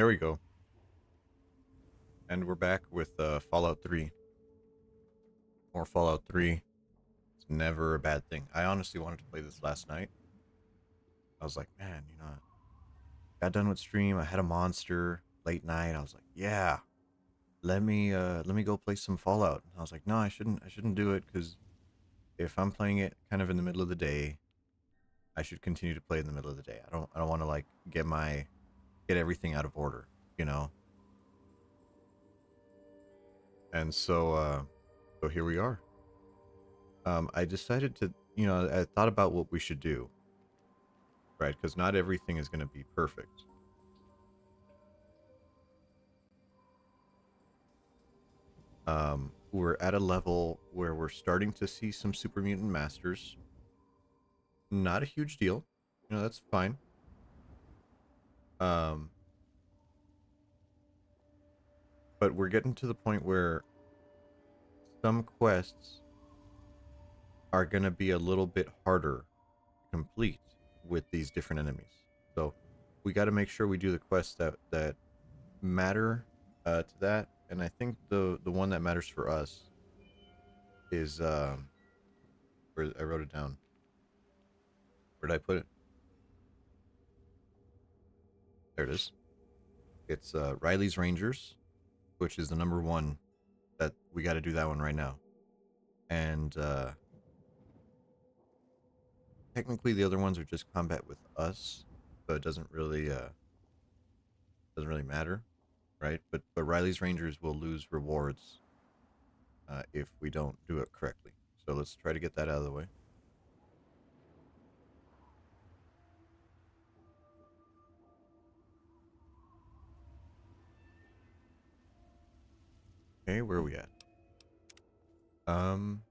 There we go. And we're back with Fallout 3. More Fallout 3. It's never a bad thing. I honestly wanted to play this last night. I was like, man, got done with stream. I had a monster late night. I was like, yeah, let me go play some Fallout. And I was like, no, I shouldn't do it because if I'm playing it kind of in the middle of the day, I should continue to play in the middle of the day. I don't want to like get everything out of order, you know. And so here we are. I decided to, I thought about what we should do, right? Because not everything is going to be perfect. We're at a level where we're starting to see some super mutant masters. Not a huge deal, that's fine. Um, but we're getting to the point where some quests are going to be a little bit harder to complete with these different enemies. So we got to make sure we do the quests that matter to that. And I think the one that matters for us is where I wrote it down. Where did I put it? There it is. It's Riley's Rangers, which is the number one that we got to do that one right now. And technically the other ones are just combat with us, so it doesn't really matter, right? But Riley's Rangers will lose rewards if we don't do it correctly. So let's try to get that out of the way. Okay, where are we at? Um,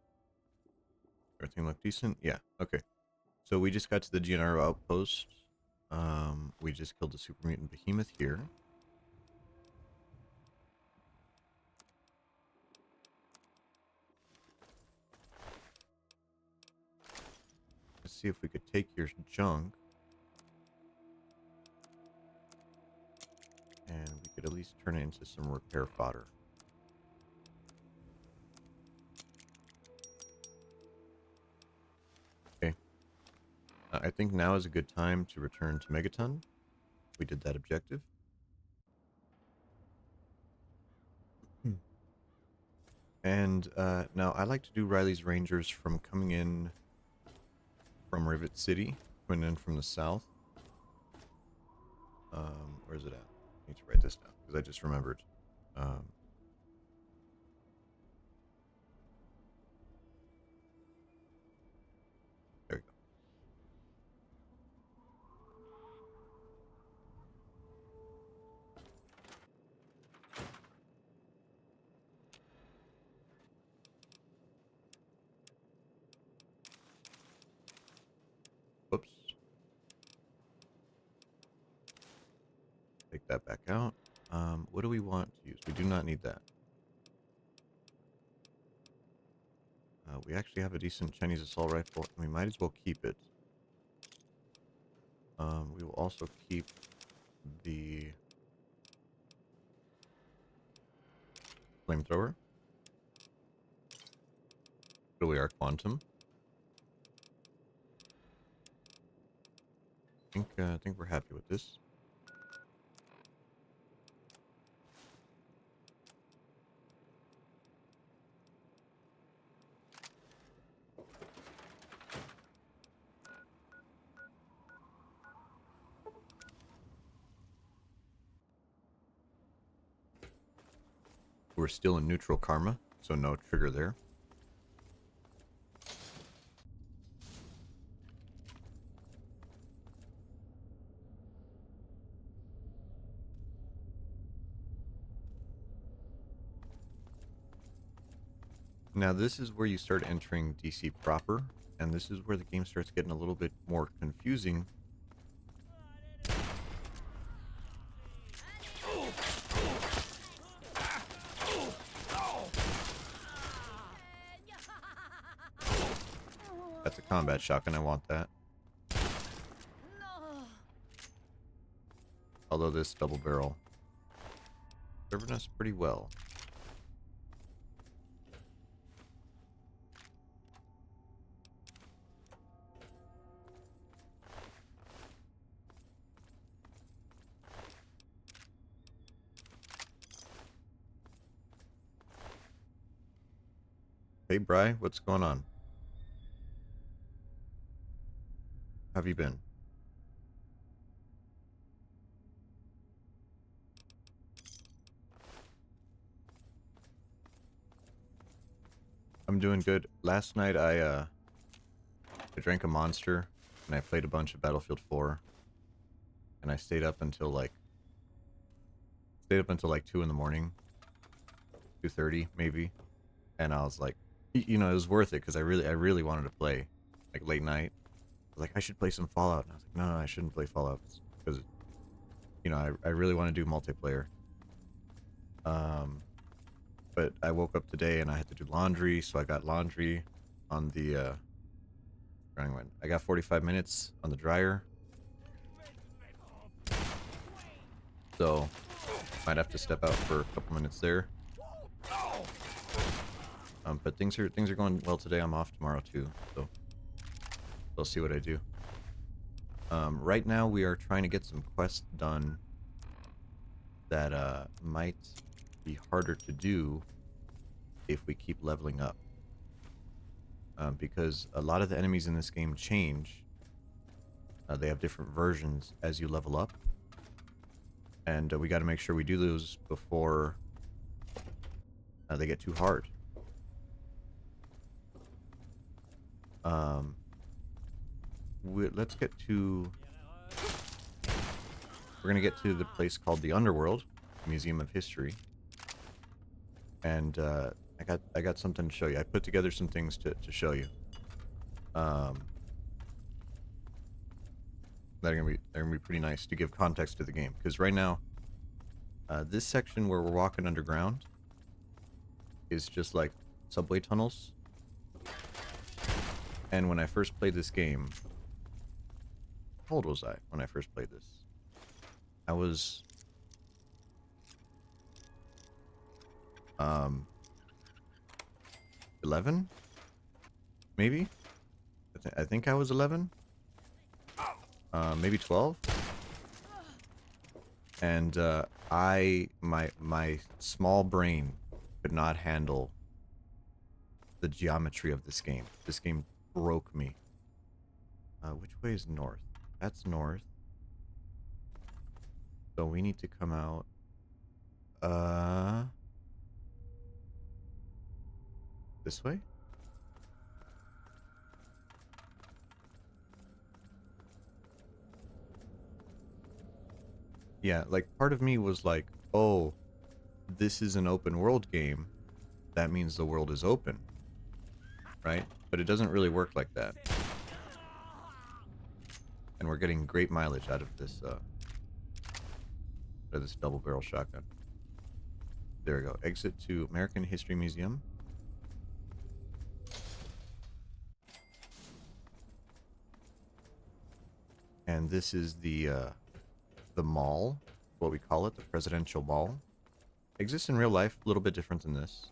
everything look decent? Yeah. Okay. So we just got to the Gennaro outpost. We just killed the super mutant behemoth here. Let's see if we could take your junk. And we could at least turn it into some repair fodder. Okay. I think now is a good time to return to Megaton. We did that objective. And now I like to do Riley's Rangers from coming in from Rivet City, coming in from the south. Where is it at? I need to write this down because I just remembered. There we go. Whoops. Take that back out. What do we want to use? We do not need that. We actually have a decent Chinese assault rifle, and we might as well keep it. We will also keep the flamethrower. Really, our quantum. I think we're happy with this. We're still in neutral karma, so no trigger there. Now this is where you start entering DC proper, and this is where the game starts getting a little bit more confusing. That's a combat shotgun, I want that. Although this double barrel Serving us pretty well. Hey, Bri, what's going on? How have you been? I'm doing good. Last night I drank a Monster and I played a bunch of Battlefield 4 and I stayed up until like 2 in the morning, 2:30 maybe, and I was like, you know, it was worth it because I really wanted to play like late night. I was like, I should play some Fallout, and I was like, no, I shouldn't play Fallout because you know I really want to do multiplayer. Um, but I woke up today and I had to do laundry, so I got laundry on the drying one. I got 45 minutes on the dryer, so might have to step out for a couple minutes there. But things are going well today. I'm off tomorrow too, so I'll see what I do. Right now we are trying to get some quests done that might be harder to do if we keep leveling up. Because a lot of the enemies in this game change. They have different versions as you level up. And we got to make sure we do those before they get too hard. Let's get to... We're going to get to the place called the Underworld, Museum of History. And I got something to show you. I put together some things to show you. They're gonna be pretty nice to give context to the game. Because right now, this section where we're walking underground is just like subway tunnels. And when I first played this game, how old was I when I first played this? I was 11, maybe. I think I was 11, maybe 12. And my small brain could not handle the geometry of this game. This game broke me. Which way is north? That's north. So we need to come out. This way? Yeah, like part of me was like, oh, this is an open world game. That means the world is open. Right? But it doesn't really work like that. And we're getting great mileage out of this double barrel shotgun. There we go. Exit to American History Museum. And this is the mall, what we call it, the Presidential Mall. Exists in real life, a little bit different than this.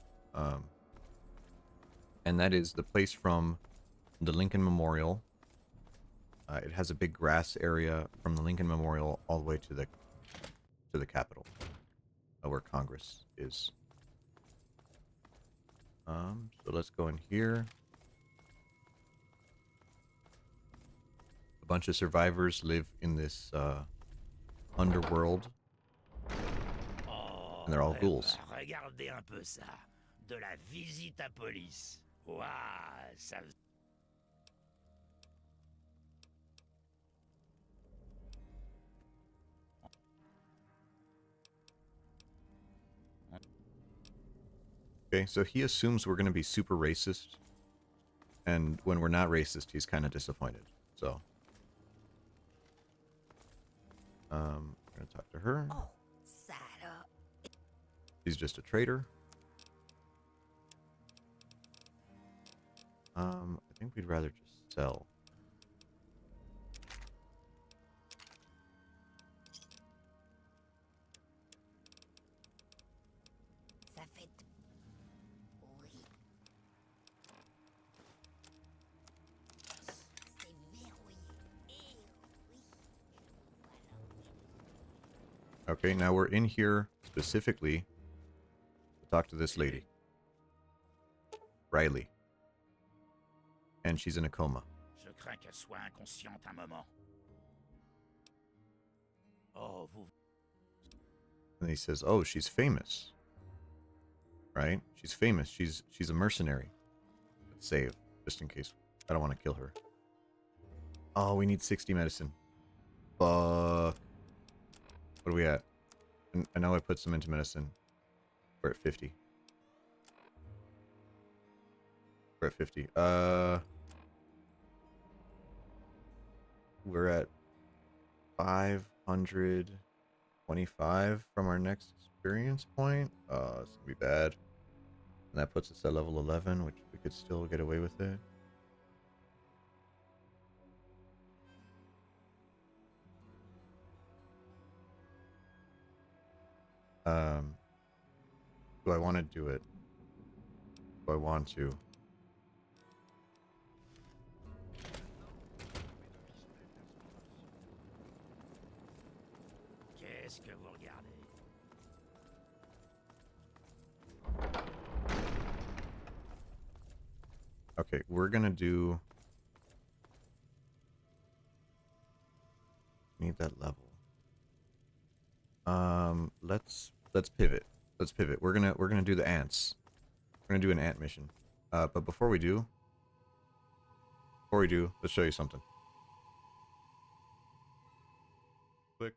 And that is the place from the Lincoln Memorial. It has a big grass area from the Lincoln Memorial all the way to the Capitol, where Congress is. So let's go in here. A bunch of survivors live in this underworld, and they're all ghouls. Regardez un peu ça. De la visite à police. Ouah, ça... Okay, so he assumes we're going to be super racist, and when we're not racist, he's kind of disappointed. So, we're going to talk to her. Oh, salope. She's just a traitor. I think we'd rather just sell. Okay, now we're in here specifically to talk to this lady. Riley. And she's in a coma. Je crains qu'elle soit inconsciente un moment. Oh, vous... And he says, oh, she's famous. Right? She's famous. She's a mercenary. Let's save, just in case. I don't want to kill her. Oh, we need 60 medicine. Fuck. What are we at? I know I put some into medicine. We're at 50. We're at 50. We're at 525 from our next experience point. It's gonna be bad. And that puts us at level 11, which we could still get away with it. Do I want to do it? Do I want to? Qu'est-ce que vous regardez? Okay, we're gonna do... Need that level. Let's pivot. Let's pivot. We're gonna do the ants. We're gonna do an ant mission. But before we do, let's show you something. Click.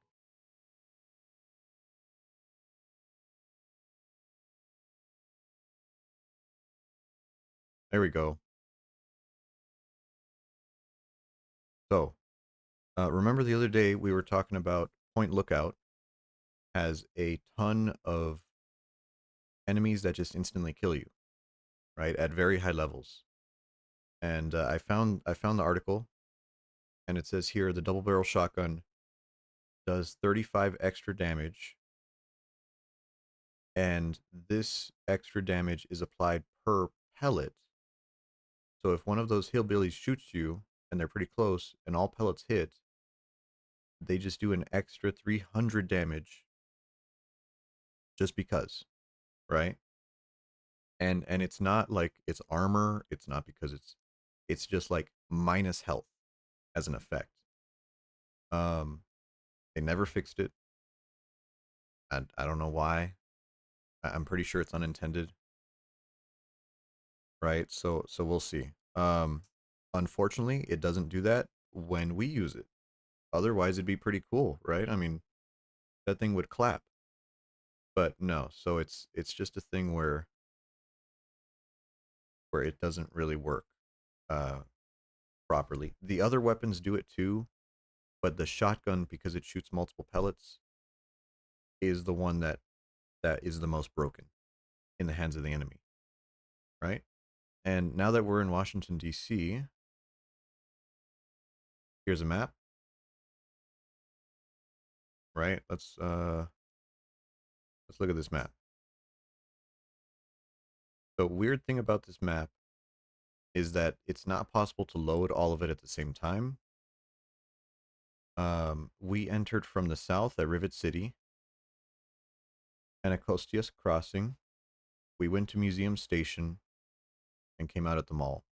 There we go. So, remember the other day we were talking about Point Lookout has a ton of enemies that just instantly kill you, right? At very high levels. And I found the article, and it says here the double barrel shotgun does 35 extra damage, and this extra damage is applied per pellet. So if one of those hillbillies shoots you and they're pretty close and all pellets hit, they just do an extra 300 damage just because, right? And it's not like it's armor, it's not because it's just like minus health as an effect. They never fixed it. I don't know why. I'm pretty sure it's unintended. Right? So we'll see. Unfortunately, it doesn't do that when we use it. Otherwise, it'd be pretty cool, right? I mean, that thing would clap. But no, so it's just a thing where it doesn't really work properly. The other weapons do it too, but the shotgun, because it shoots multiple pellets, is the one that is the most broken in the hands of the enemy, right? And now that we're in Washington D.C., here's a map, right? Let's look at this map. The weird thing about this map is that it's not possible to load all of it at the same time. We entered from the south at Rivet City, Anacostia Crossing. We went to Museum Station and came out at the mall.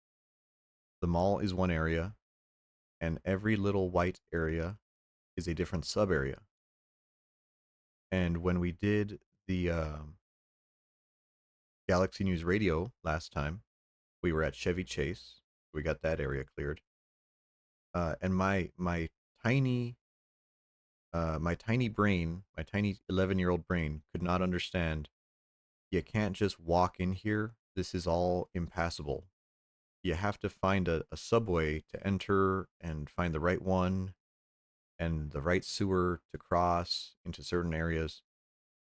The mall is one area, and every little white area is a different sub area. And when we did the Galaxy News Radio last time, we were at Chevy Chase. We got that area cleared. And my tiny brain, my tiny 11-year-old brain could not understand. You can't just walk in here. This is all impassable. You have to find a subway to enter and find the right one and the right sewer to cross into certain areas.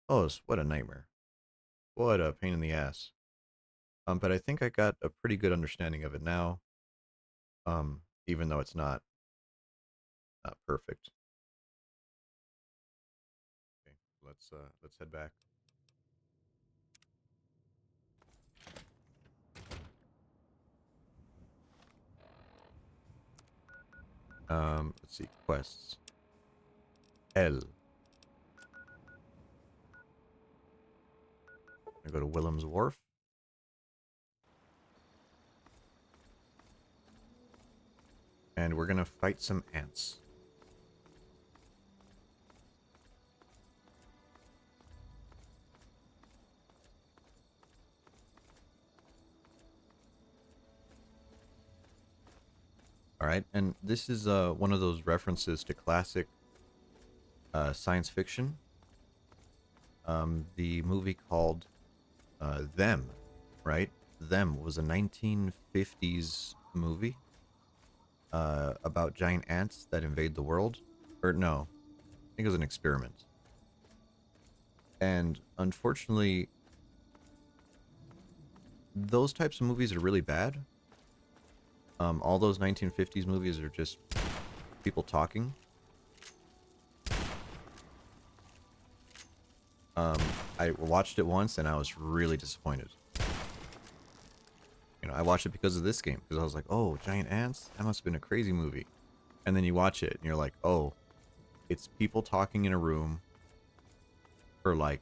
Oh, what a nightmare. What a pain in the ass. But I think I got a pretty good understanding of it now. Even though it's not perfect. Okay, let's head back. Let's see, quests. L. I go to Willem's Wharf. And we're gonna fight some ants. Alright, and this is one of those references to classic science fiction. The movie called Them, right? Them was a 1950s movie about giant ants that invade the world. Or no, I think it was an experiment. And unfortunately, those types of movies are really bad. All those 1950s movies are just people talking. I watched it once and I was really disappointed. You know, I watched it because of this game, because I was like, oh, giant ants? That must have been a crazy movie. And then you watch it and you're like, oh, it's people talking in a room for like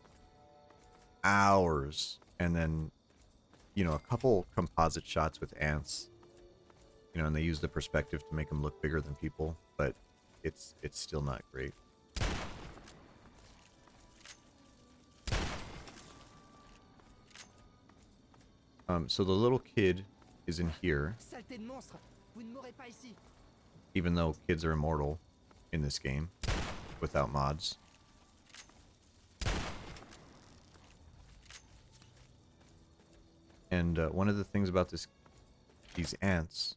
hours, and then, you know, a couple composite shots with ants, you know, and they use the perspective to make them look bigger than people, but it's still not great. So the little kid is in here, Saleté de monstre! Vous ne mourrez pas ici! even though kids are immortal in this game without mods. And one of the things about these ants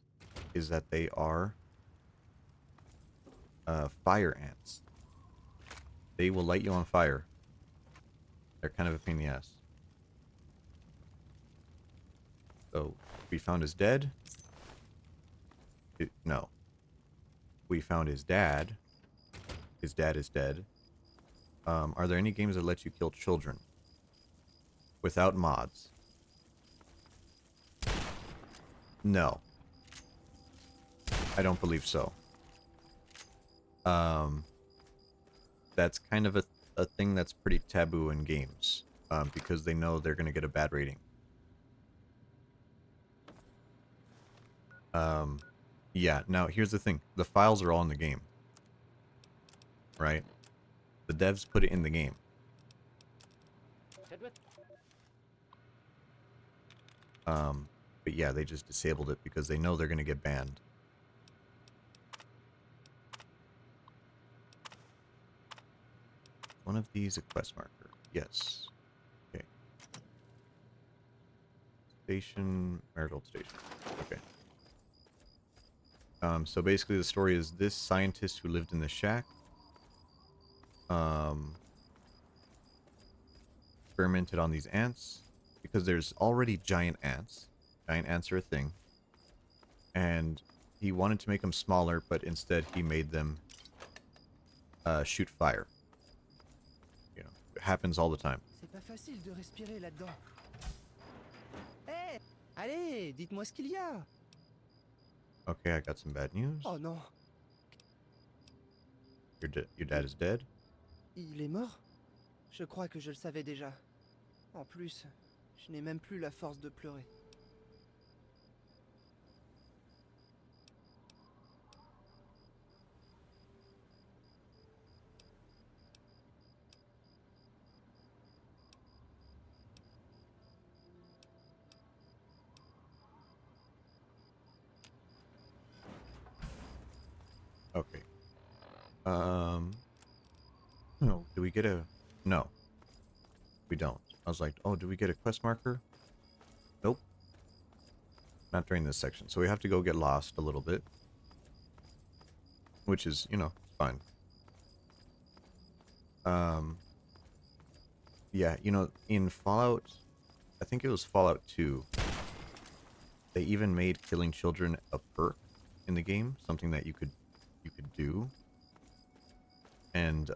is that they are fire ants. They will light you on fire. They're kind of a pain in the ass. So, we found his dead. No. We found his dad. His dad is dead. Are there any games that let you kill children without mods? No. I don't believe so. That's kind of a thing that's pretty taboo in games, because they know they're going to get a bad rating. Yeah, now here's the thing. The files are all in the game. Right? The devs put it in the game. But yeah, they just disabled it because they know they're going to get banned. One of these a quest marker. Yes. Okay. Station, marital station. Okay. So basically the story is this scientist who lived in the shack experimented on these ants because there's already giant ants. Giant ants are a thing. And he wanted to make them smaller, but instead he made them shoot fire. You know, it happens all the time. C'est pas facile de respirer là-dedans. Hé! Allez, dites-moi ce qu'il y a! Okay, I got some bad news. Oh non! Your dad is dead? Il est mort? Je crois que je le savais déjà. En plus, je n'ai même plus la force de pleurer. Okay. No, do we get a... No. We don't. I was like, oh, do we get a quest marker? Nope. Not during this section. So we have to go get lost a little bit. Which is, you know, fine. Yeah, you know, in Fallout... I think it was Fallout 2. They even made killing children a perk in the game. Something that you could do. And,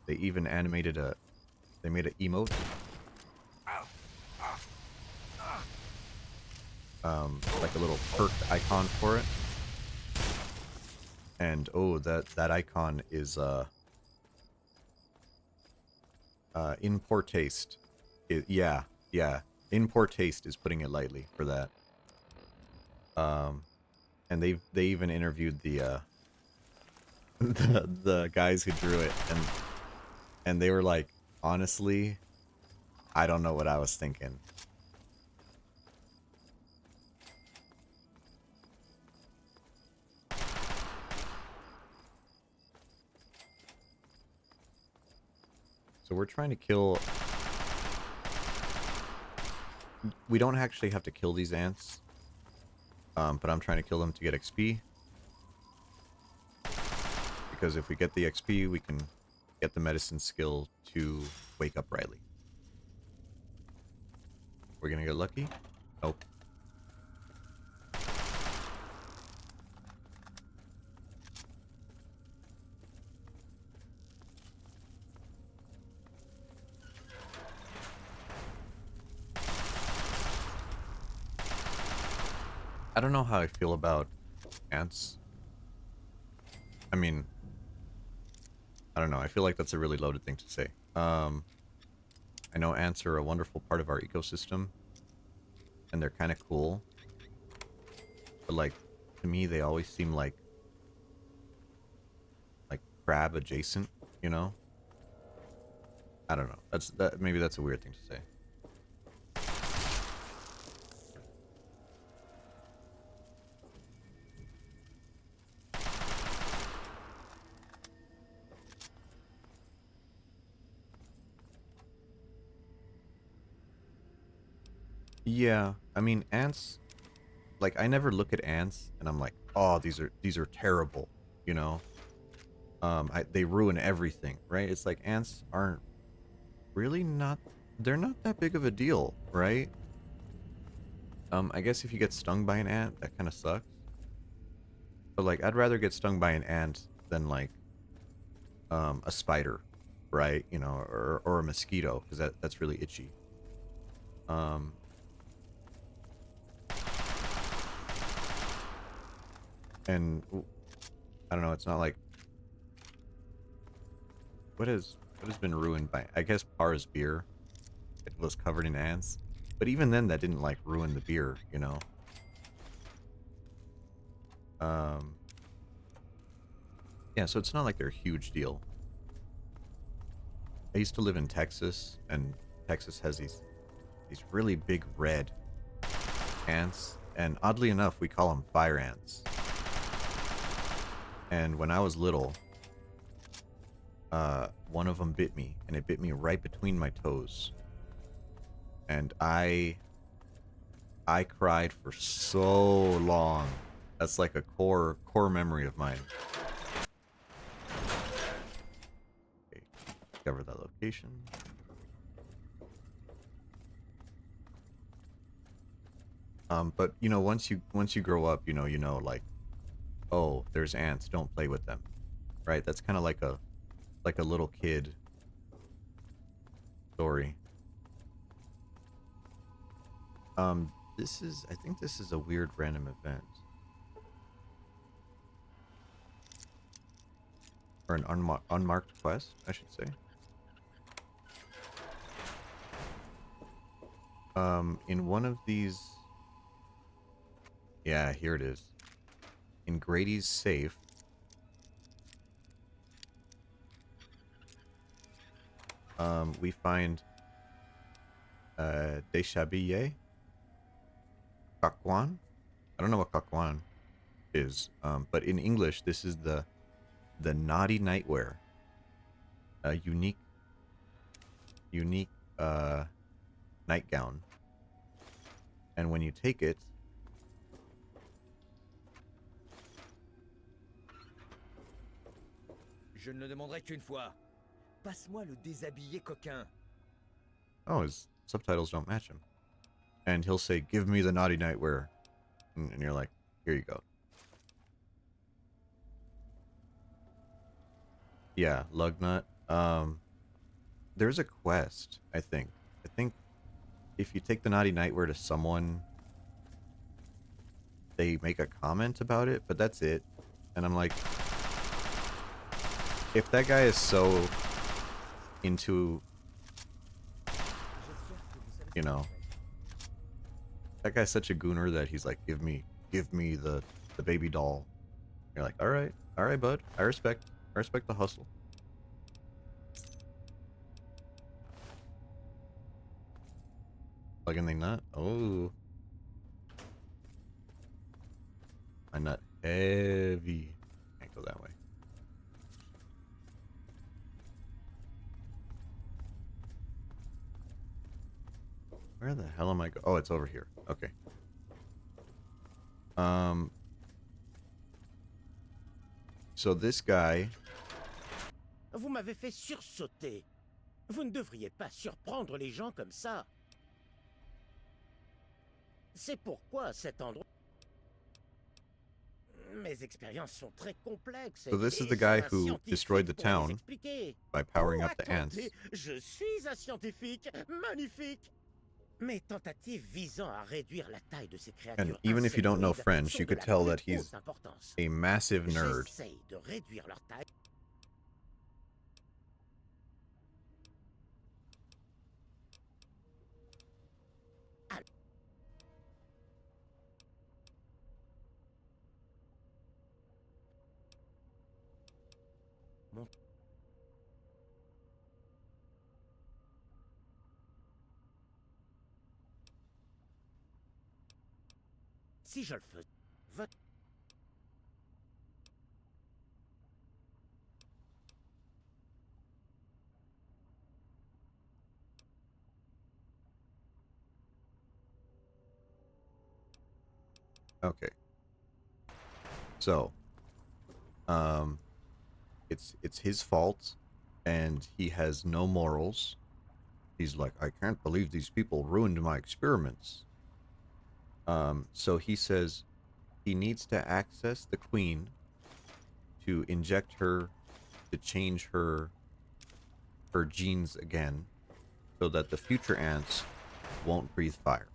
they even animated they made an emote. Like a little perk icon for it. And, oh, that icon is, in poor taste. Yeah, yeah. In poor taste is putting it lightly for that. And they even interviewed the the guys who drew it, and they were like, honestly, I don't know what I was thinking. So we're trying to kill... We don't actually have to kill these ants. But I'm trying to kill them to get XP. Because if we get the XP, we can get the medicine skill to wake up Riley. We're gonna get lucky? Nope. I don't know how I feel about ants. I mean, I don't know. I feel like that's a really loaded thing to say. I know ants are a wonderful part of our ecosystem, and they're kind of cool. But like, to me, they always seem like crab adjacent, you know? I don't know. Maybe that's a weird thing to say. Yeah, I mean ants, like I never look at ants and I'm like, "Oh, these are terrible," you know? They ruin everything, right? It's like ants aren't really not they're not that big of a deal, right? I guess if you get stung by an ant, that kind of sucks. But like I'd rather get stung by an ant than like a spider, right? You know, or a mosquito because that's really itchy. Um and I don't know, it's not like what has been ruined by, I guess, Par's beer. It was covered in ants. But even then that didn't like ruin the beer, you know. Yeah, so it's not like they're a huge deal. I used to live in Texas, and Texas has these really big red ants, and oddly enough, we call them fire ants. And when I was little, one of them bit me, and it bit me right between my toes. And I cried for so long. That's like a core memory of mine. Okay, discover that location. But you know, once you grow up, you know, like, oh, there's ants, don't play with them, right? That's kind of like a little kid story. I think this is a weird random event. Or an unmarked quest, I should say. In one of these... Yeah, here it is. In Grady's safe. We find... Deshabille? Kakwan? I don't know what Kakwan is. But in English, this is the naughty nightwear. A unique nightgown. And when you take it, Je ne le demanderai qu'une fois. Passe-moi le déshabillé coquin. oh, his subtitles don't match him. And he'll say, "Give me the naughty nightwear." And you're like, "Here you go." Yeah, Lugnut. There's a quest, I think. I think if you take the naughty nightwear to someone, they make a comment about it, but that's it. And I'm like, if that guy is so into you know, that guy's such a gooner that he's like, give me the baby doll. You're like, all right, bud. I respect the hustle. Plug in the nut. Oh, my nut heavy. Can't go that way. Where the hell am I go? Oh, it's over here. Okay. So this guy, Vous m'avez fait sursauter. Vous ne devriez pas surprendre les gens comme ça. C'est pourquoi cet endroit... Mes expériences sont très complexes. so this is et the guy seul un who scientifique destroyed the pourrait les town expliquer. by powering Oh, up the ants. attendez, je suis un scientifique magnifique. Mes tentatives visant à réduire la taille de ces créatures And even if you don't know insectoïdes French, sont you de could la tell plus that he's haute importance. a massive nerd. J'essaye de réduire leur taille. Si je le fais, Okay. So, it's his fault, and he has no morals. He's like, I can't believe these people ruined my experiments. So he says he needs to access the queen to inject her, to change her genes again, so that the future ants won't breathe fire.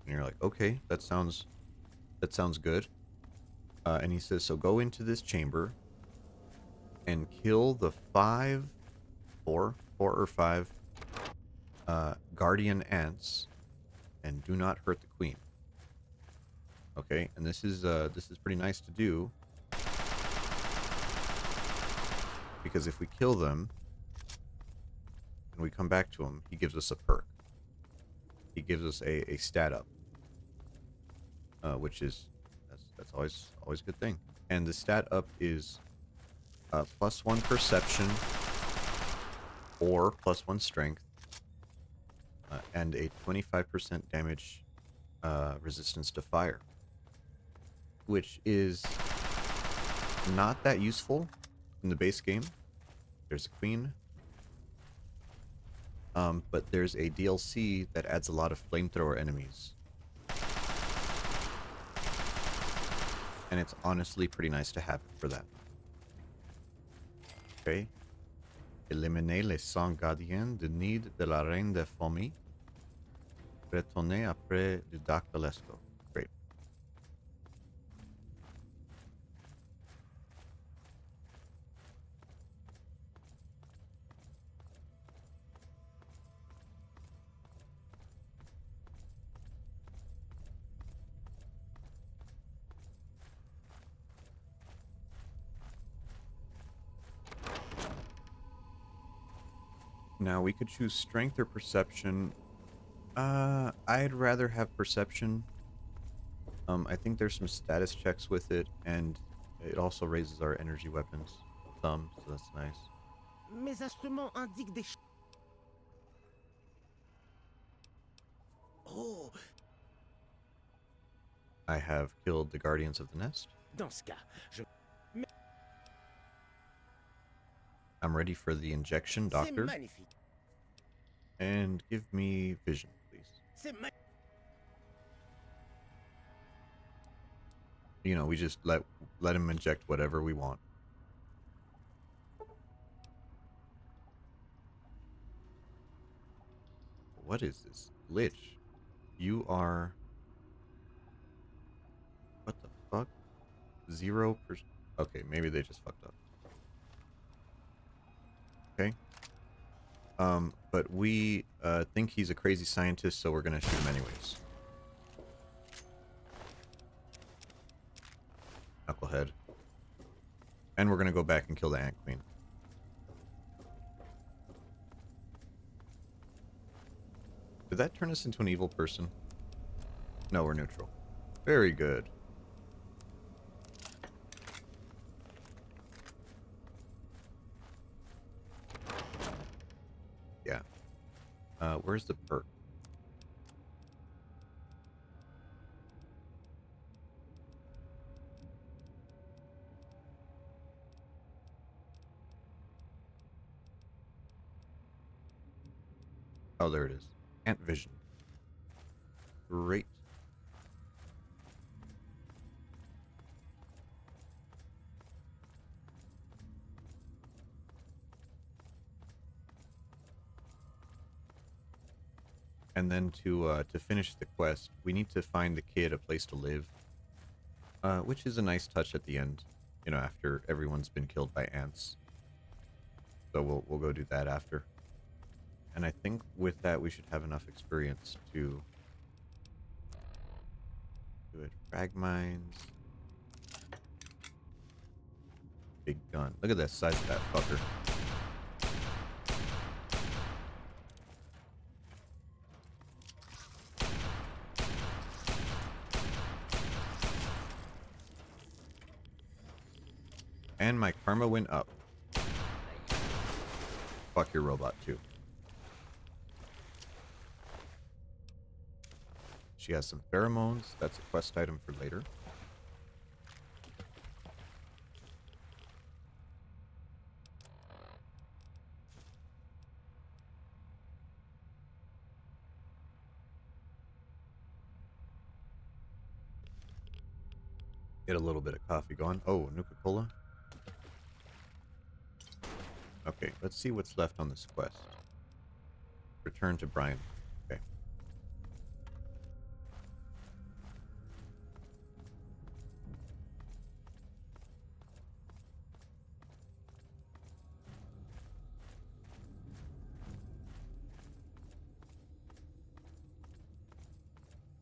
And you're like, okay, that sounds good. And he says, so go into this chamber and kill the four or five guardian ants, and do not hurt the queen. Okay, and this is pretty nice to do, because if we kill them and we come back to him, he gives us a perk. He gives us a stat up, which is that's always a good thing. And the stat up is +1 perception or +1 strength, and a 25% damage resistance to fire, which is not that useful in the base game. There's a queen, but there's a DLC that adds a lot of flamethrower enemies, and it's honestly pretty nice to have for that. Okay. Éliminer les 100 gardiens de nid de la reine de fourmis. Retourner après du Doc de l'Esco. Great. Now we could choose strength or perception. I'd rather have perception. I think there's some status checks with it, and it also raises our energy weapons some, so that's nice. mes instruments indiquent des... Oh, I have killed the Guardians of the Nest. dans ce cas, je... I'm ready for the injection, C'est doctor. magnifique. And give me vision, please. C'est ma... You know, we just let him inject whatever we want. What is this glitch? You are... What the fuck? 0%. Okay, maybe they just fucked up. Okay. But we think he's a crazy scientist, so we're gonna shoot him anyways. Knucklehead. And we're gonna go back and kill the Ant Queen. Did that turn us into an evil person? No, we're neutral. Very good. Yeah. Where's the perk? Oh, there it is. Ant Vision. Great. And then to finish the quest, we need to find the kid a place to live, which is a nice touch at the end. You know, after everyone's been killed by ants. So we'll go do that after. And I think with that we should have enough experience to do it. Frag mines. Big gun. Look at the size of that fucker. And my karma went up. Fuck your robot too. She has some pheromones. That's a quest item for later. Get a little bit of coffee going. Oh, Nuka-Cola. Okay, let's see what's left on this quest. Return to Brian. Okay.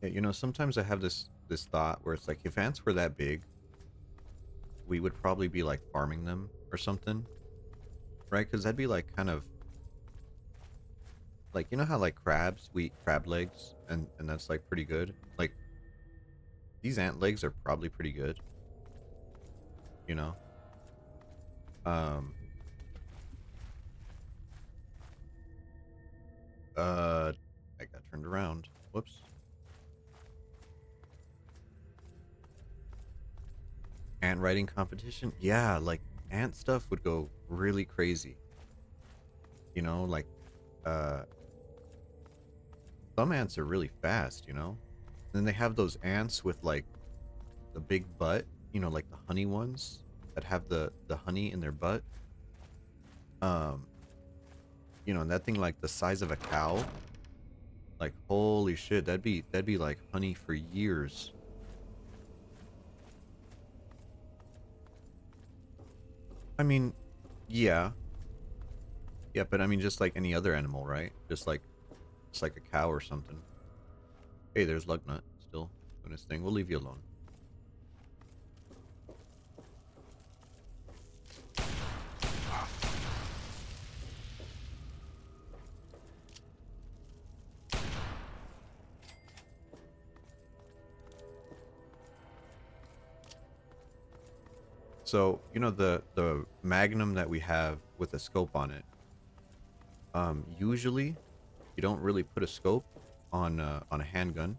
Yeah, you know, sometimes I have this thought where it's like, if ants were that big, we would probably be like farming them or something, right? Because that'd be like kind of like, you know how like crabs, we eat crab legs, and that's like pretty good. Like these ant legs are probably pretty good, you know. I got turned around. Whoops. Ant writing competition? Yeah, like ant stuff would go really crazy. You know, like some ants are really fast, you know? Then they have those ants with like the big butt, you know, like the honey ones that have the honey in their butt. You know, and that thing like the size of a cow. Like holy shit, that'd be like honey for years. I mean, yeah. Yeah, but I mean just like any other animal, right? Just like a cow or something. Hey, there's Lugnut still doing his thing. We'll leave you alone. So, you know, the Magnum that we have with a scope on it, usually you don't really put a scope on a handgun.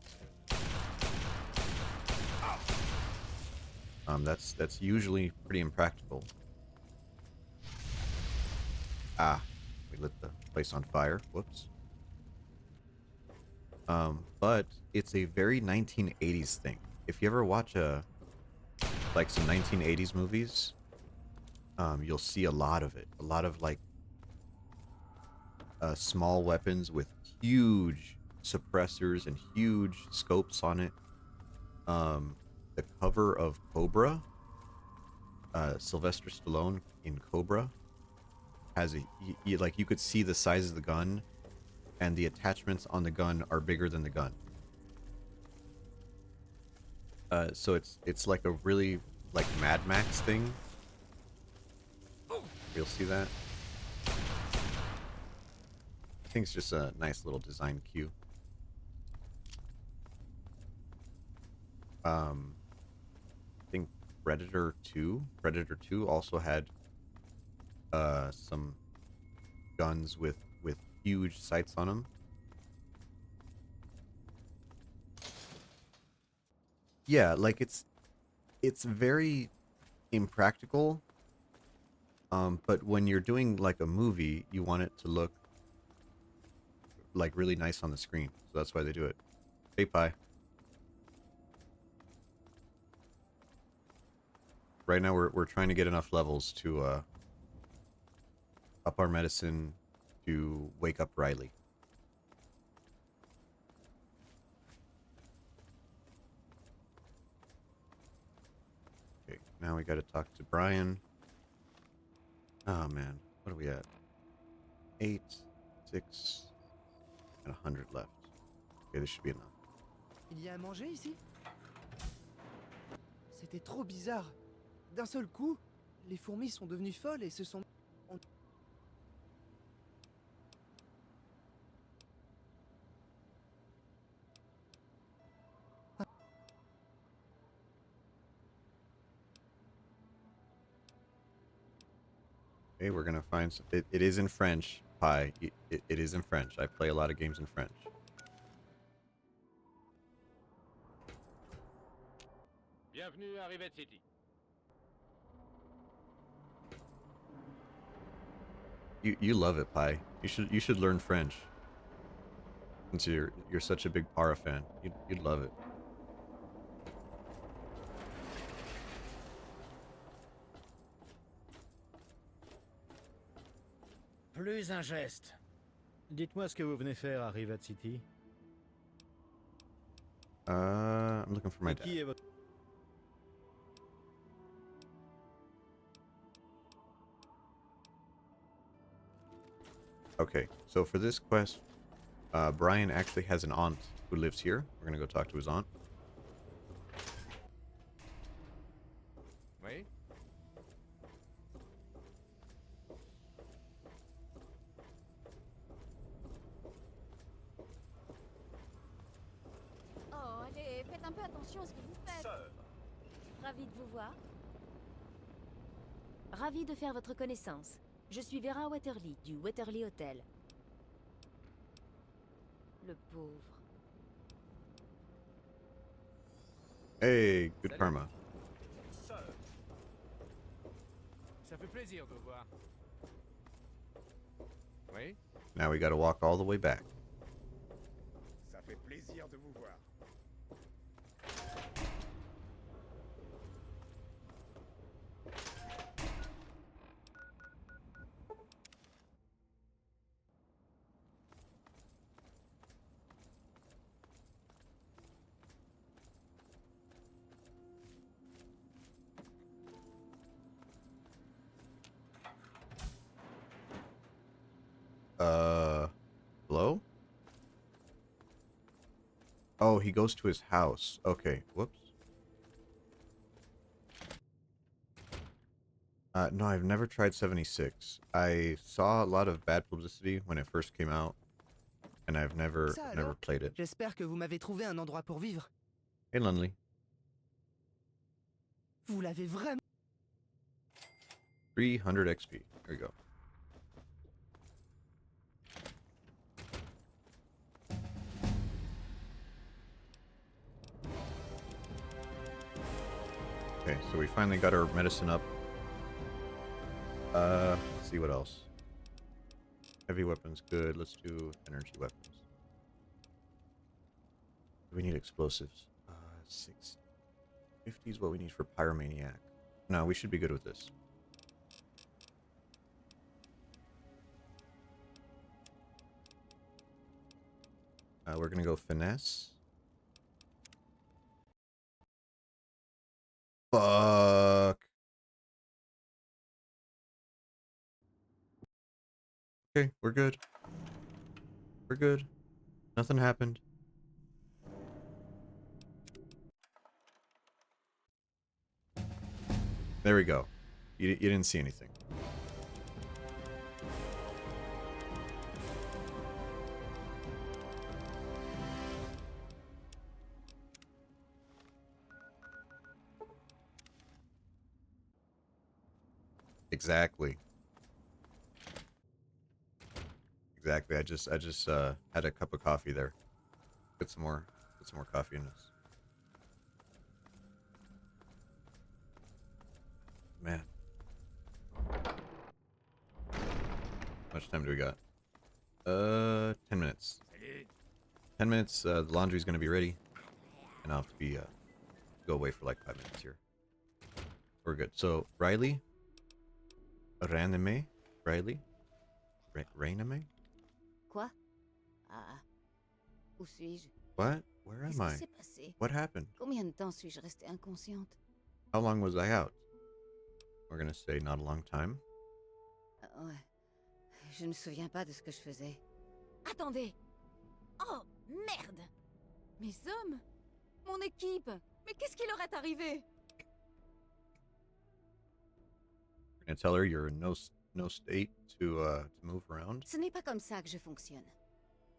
That's usually pretty impractical. Ah, we lit the place on fire. Whoops. But it's a very 1980s thing. If you ever watch like some 1980s movies, you'll see a lot of it. A lot of like small weapons with huge suppressors and huge scopes on it. The cover of Cobra, Sylvester Stallone in Cobra, has a like you could see the size of the gun, and the attachments on the gun are bigger than the gun. So it's like a really like Mad Max thing. You'll see that. I think it's just a nice little design cue. I think Predator 2 also had some guns with huge sights on them. Yeah, like it's very impractical. But when you're doing like a movie, you want it to look like really nice on the screen. So that's why they do it. Hey, Pie. Right now we're trying to get enough levels to up our medicine to wake up Riley. Okay, now we gotta talk to Brian. Oh man, what are we at? 8, 6, and 100 left. Okay, this should be enough. Il y a à manger ici? C'était trop bizarre. D'un seul coup, les fourmis sont devenues folles et se sont... Okay, we're gonna find some, it is in French, Pie. It is in French. I play a lot of games in French. Bienvenue à Rivet City. You love it, Pie. You should learn French. Since you're such a big Para fan, you'd love it. Plus un geste. Dites-moi ce que vous venez faire à Rivet City. I'm looking for my dad. Qui est votre... Okay, so for this quest, Brian actually has an aunt who lives here. We're gonna go talk to his aunt. Oui. Oh, allez, faites un peu attention à ce que vous faites. Ravi de vous voir. Ravi de faire votre connaissance. Je suis Vera Wetherly, du Wetherly Hotel. Le pauvre. Hey, good Salut. karma. Ça fait plaisir de vous voir. Oui. Now we gotta walk all the way back. Ça fait plaisir de vous voir. Hello? Oh, he goes to his house. Okay, whoops. No, I've never tried 76. I saw a lot of bad publicity when it first came out, and I've never Ça never alors? played it. J'espère que vous m'avez trouvé un endroit pour vivre. Hey, Lundley. Vous l'avez vraiment... 300 XP. There we go. Okay, so we finally got our medicine up. Let's see what else. Heavy weapons, good. Let's do energy weapons. We need explosives. 650 is what we need for pyromaniac. No, we should be good with this. We're gonna go finesse. Fuck. okay. We're good. We're good. Nothing happened. There we go. You didn't see anything. Exactly. Exactly. I just had a cup of coffee there. Get some more coffee in this. Man. How much time do we got? 10 minutes. 10 minutes, the laundry's gonna be ready. And I'll have to be, go away for like 5 minutes here. We're good. So, Riley? Raname? Riley? Rainame? Quoi? Ah. Où suis-je? What? Where am Qu'est-ce I? qui s'est passé? What happened? Combien de temps suis-je restée inconsciente? How long was I out? We're gonna say not a long time. Ouais. Je ne me souviens pas de ce que je faisais. Attendez! Oh, merde! Mes hommes? Mon équipe? Mais qu'est-ce qui leur est arrivé? We're gonna tell her you're in no state to move around. Ce n'est pas comme ça que je fonctionne.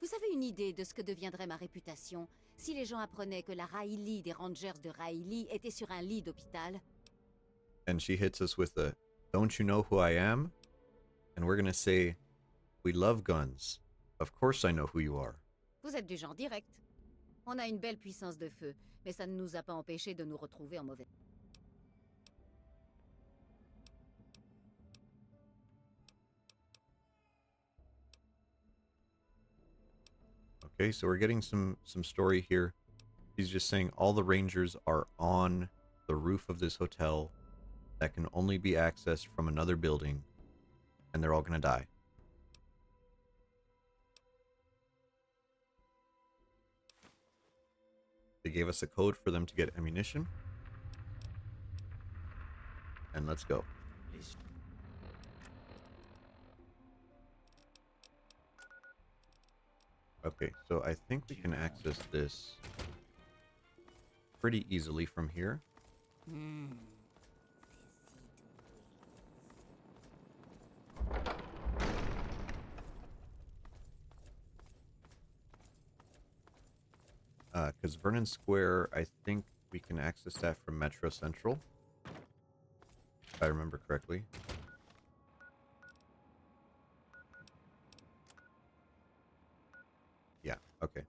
Vous avez une idée de ce que deviendrait ma réputation si les gens apprenaient que la Riley des Rangers de Riley était sur un lit d'hôpital? And she hits us with a, "Don't you know who I am?" And we're gonna say, "We love guns. Of course I know who you are." Vous êtes du genre direct. On a une belle puissance de feu, mais ça ne nous a pas empêchés de nous retrouver en mauvais. Okay, so we're getting some story here. He's just saying all the Rangers are on the roof of this hotel that can only be accessed from another building, and they're all gonna die. They gave us a code for them to get ammunition. And let's go. Okay, so I think we can access this pretty easily from here. Because Vernon Square, I think we can access that from Metro Central, if I remember correctly. Yeah, okay.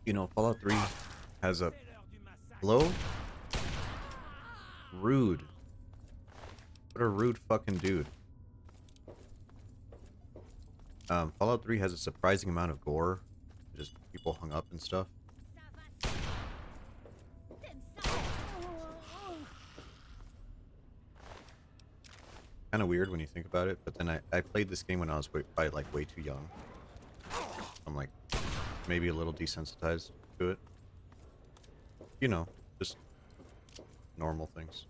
You know, Fallout 3 has a... Hello? Rude. What a rude fucking dude. Fallout 3 has a surprising amount of gore. Just people hung up and stuff. Kind of weird when you think about it, but then I played this game when I was probably like way too young. I'm like maybe a little desensitized to it. You know, just normal things.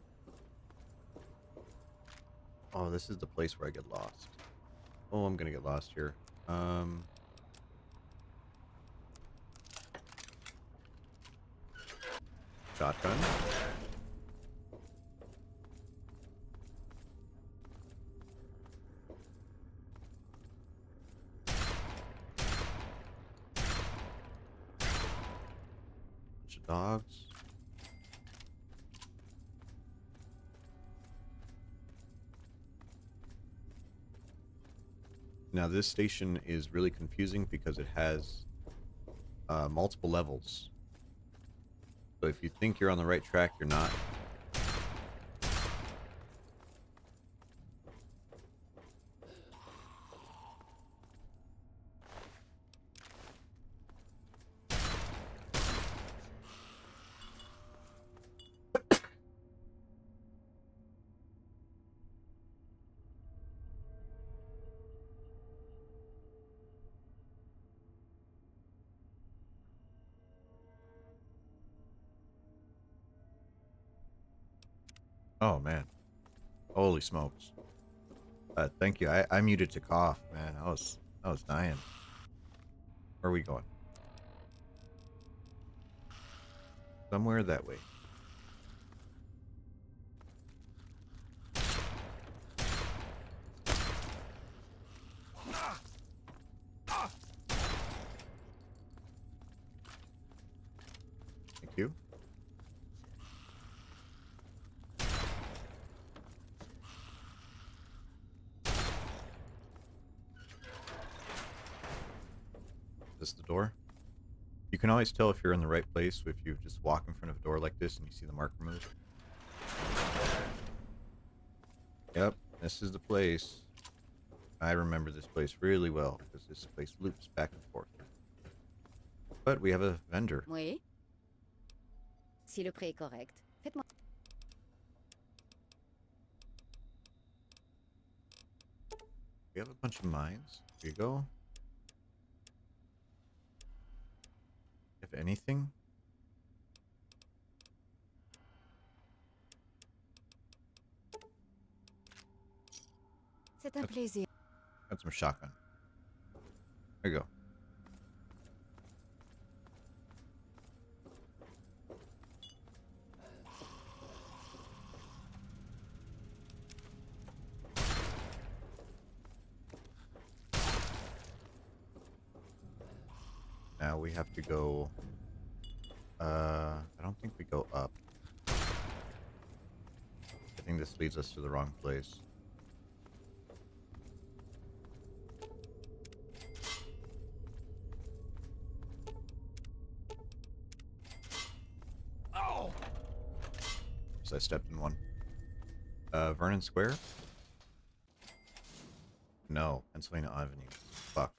Oh, this is the place where I get lost. Oh, I'm gonna get lost here. Shotgun. Bunch of dogs. Now this station is really confusing because it has multiple levels. So if you think you're on the right track, you're not. Oh man. Holy smokes. Thank you. I muted to cough, man. I was dying. Where are we going? Somewhere that way. Thank you. Is this the door? You can always tell if you're in the right place if you just walk in front of a door like this and you see the marker move. Yep, this is the place. I remember this place really well because this place loops back and forth. But we have a vendor. Oui. Si le prix est correct, faites-moi. We have a bunch of mines. Here you go. If anything. C'est un plaisir. Got some shotgun. There you go. Now we have to go. I don't think we go up. I think this leads us to the wrong place. Oh! So I stepped in one. Vernon Square? No, Pennsylvania Avenue. Fuck.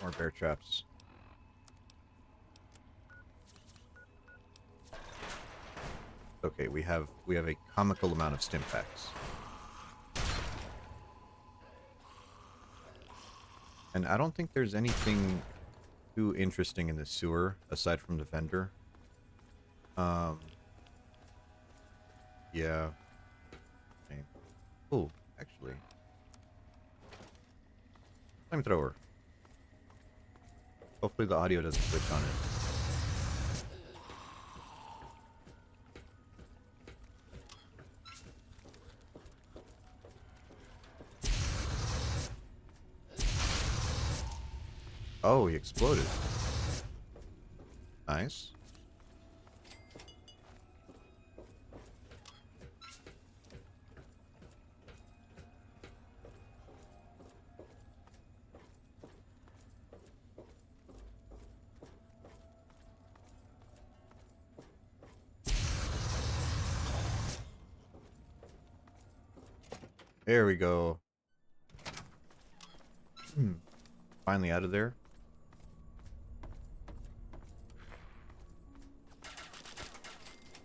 More bear traps. Okay, we have a comical amount of stim packs. And I don't think there's anything too interesting in the sewer aside from the vendor. Yeah. Okay. Oh, actually. Flamethrower. Hopefully the audio doesn't glitch on it. Oh, he exploded. Nice. There we go. Finally out of there.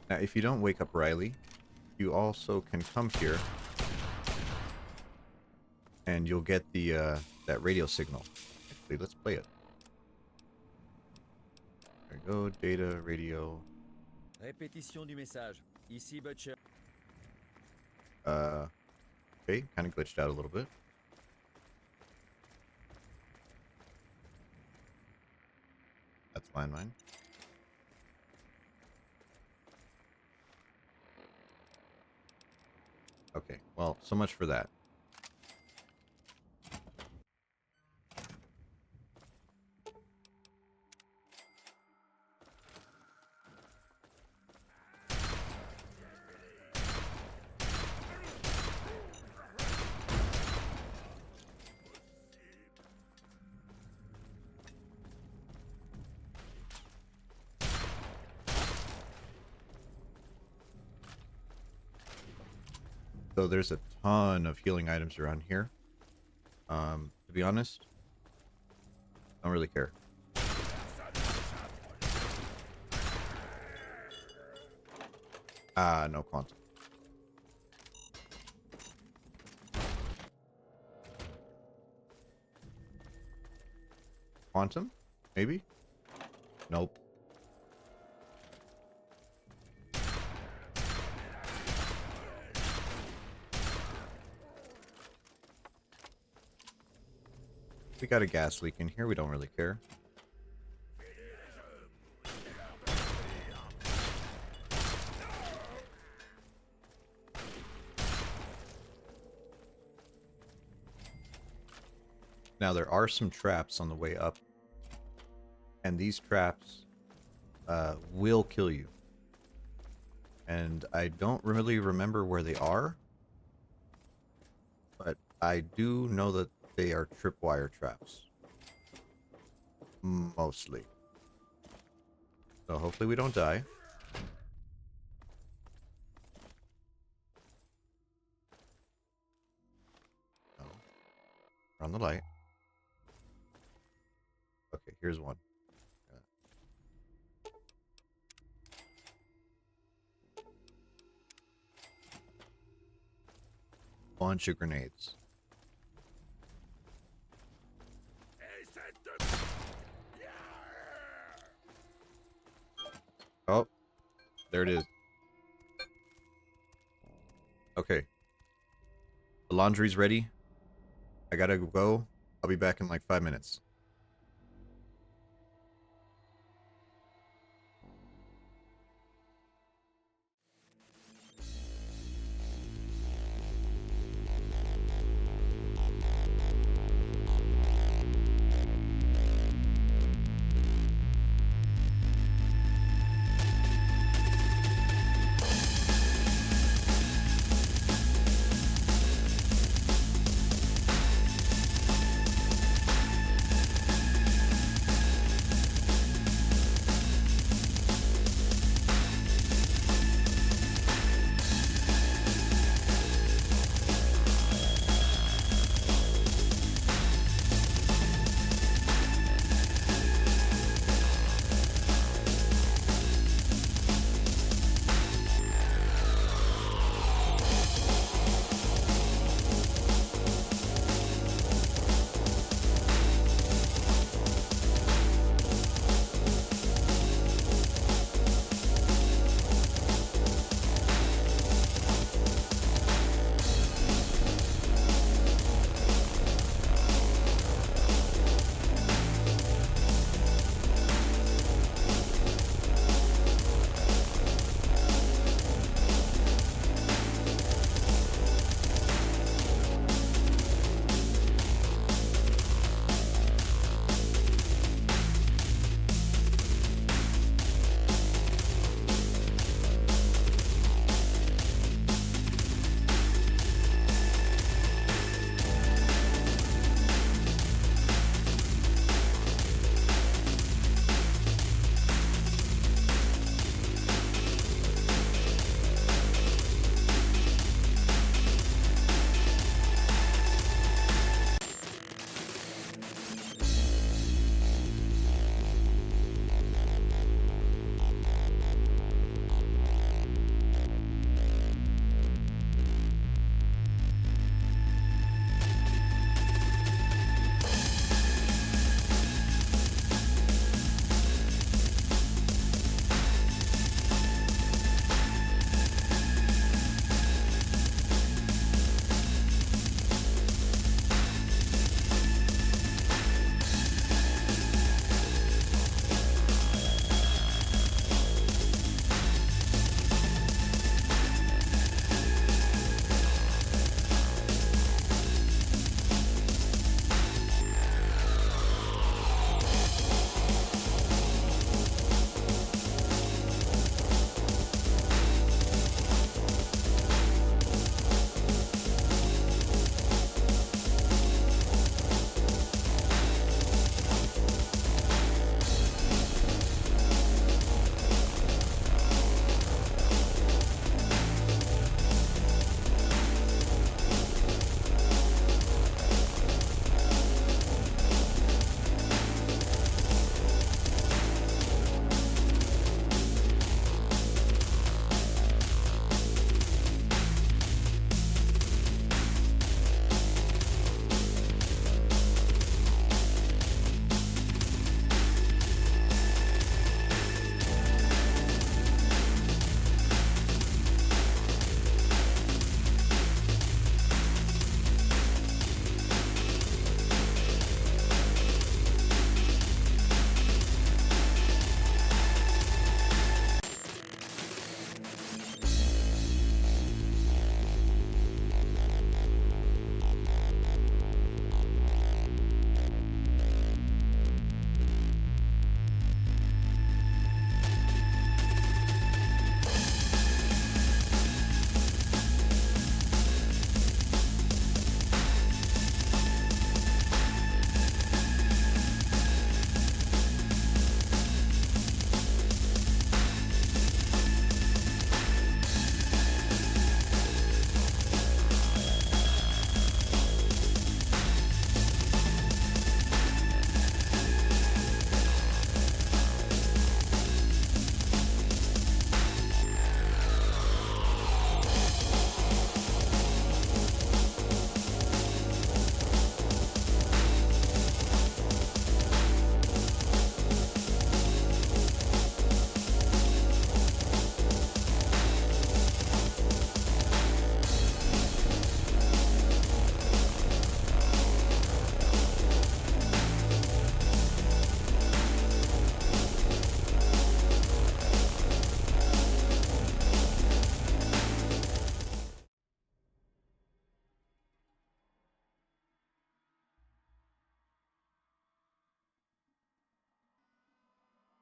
Now, if you don't wake up Riley, you also can come here, and you'll get the that radio signal. Actually, let's play it. There we go. Data, radio. Répétition du message. Ici Butcher. Okay, kind of glitched out a little bit. That's landmine. Okay, well, so much for that. So there's a ton of healing items around here. To be honest, I don't really care. No quantum. Quantum? Maybe? Nope. We got a gas leak in here. We don't really care. Now, there are some traps on the way up. And these traps will kill you. And I don't really remember where they are. But I do know that they are tripwire traps. Mostly. So hopefully we don't die. No. We're on the light. Okay, here's one. Bunch of grenades. Oh, there it is. Okay. The laundry's ready. I gotta go. I'll be back in like 5 minutes.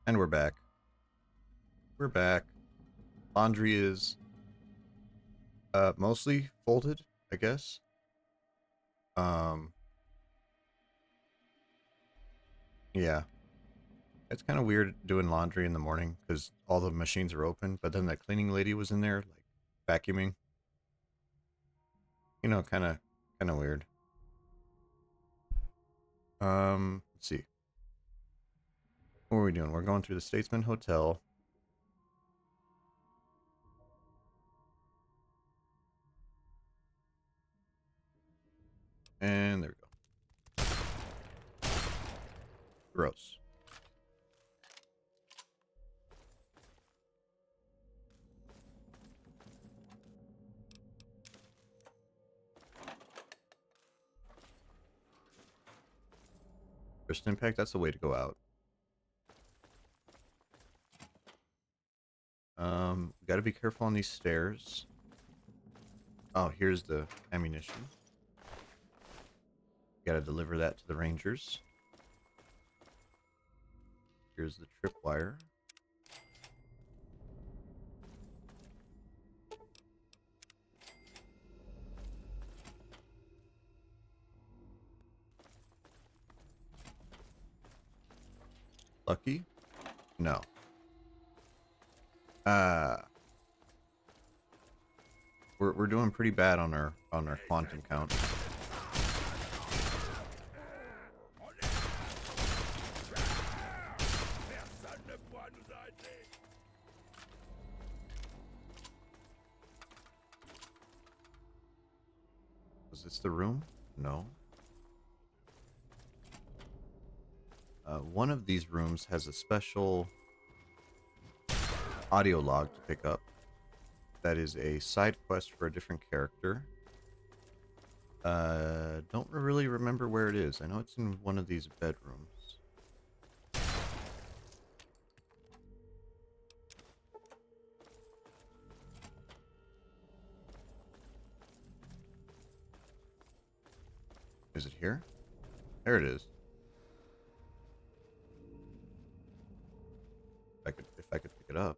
And we're back. We're back. Laundry is mostly folded, I guess. Yeah. It's kind of weird doing laundry in the morning because all the machines are open, but then that cleaning lady was in there, like vacuuming. You know, kind of weird. Let's see. What are we doing? We're going through the Statesman Hotel. And there we go. Gross. First impact, that's the way to go out. We gotta be careful on these stairs. Oh, here's the ammunition. Gotta deliver that to the Rangers. Here's the tripwire. Lucky? No. We're doing pretty bad on our quantum count. Was this the room? No. One of these rooms has a special audio log to pick up. That is a side quest for a different character. Don't really remember where it is. I know it's in one of these bedrooms. Is it here? There it is. If I could pick it up.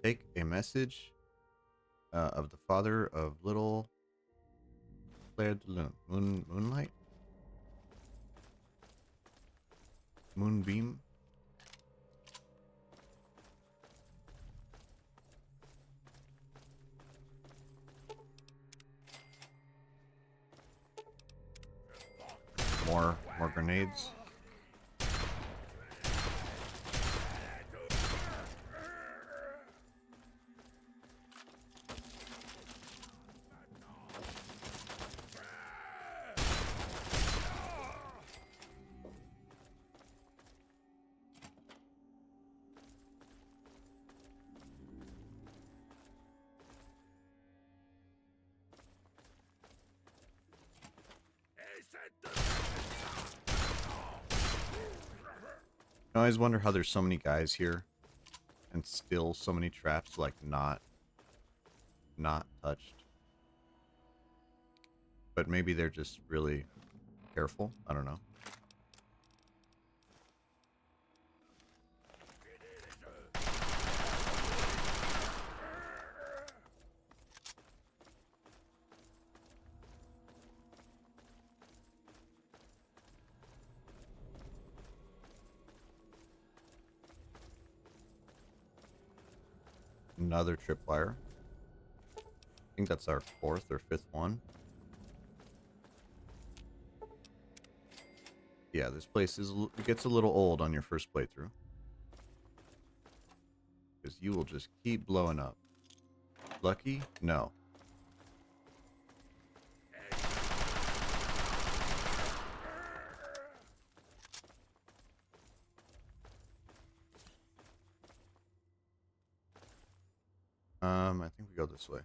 Take a message of the father of little Claire de Lune. Moonlight? Moonbeam? More grenades. I always wonder how there's so many guys here and still so many traps like not touched. But maybe they're just really careful. I don't know. Another tripwire. I think that's our 4th or 5th one. Yeah, this place it gets a little old on your first playthrough. Because you will just keep blowing up. Lucky? No. I think we go this way.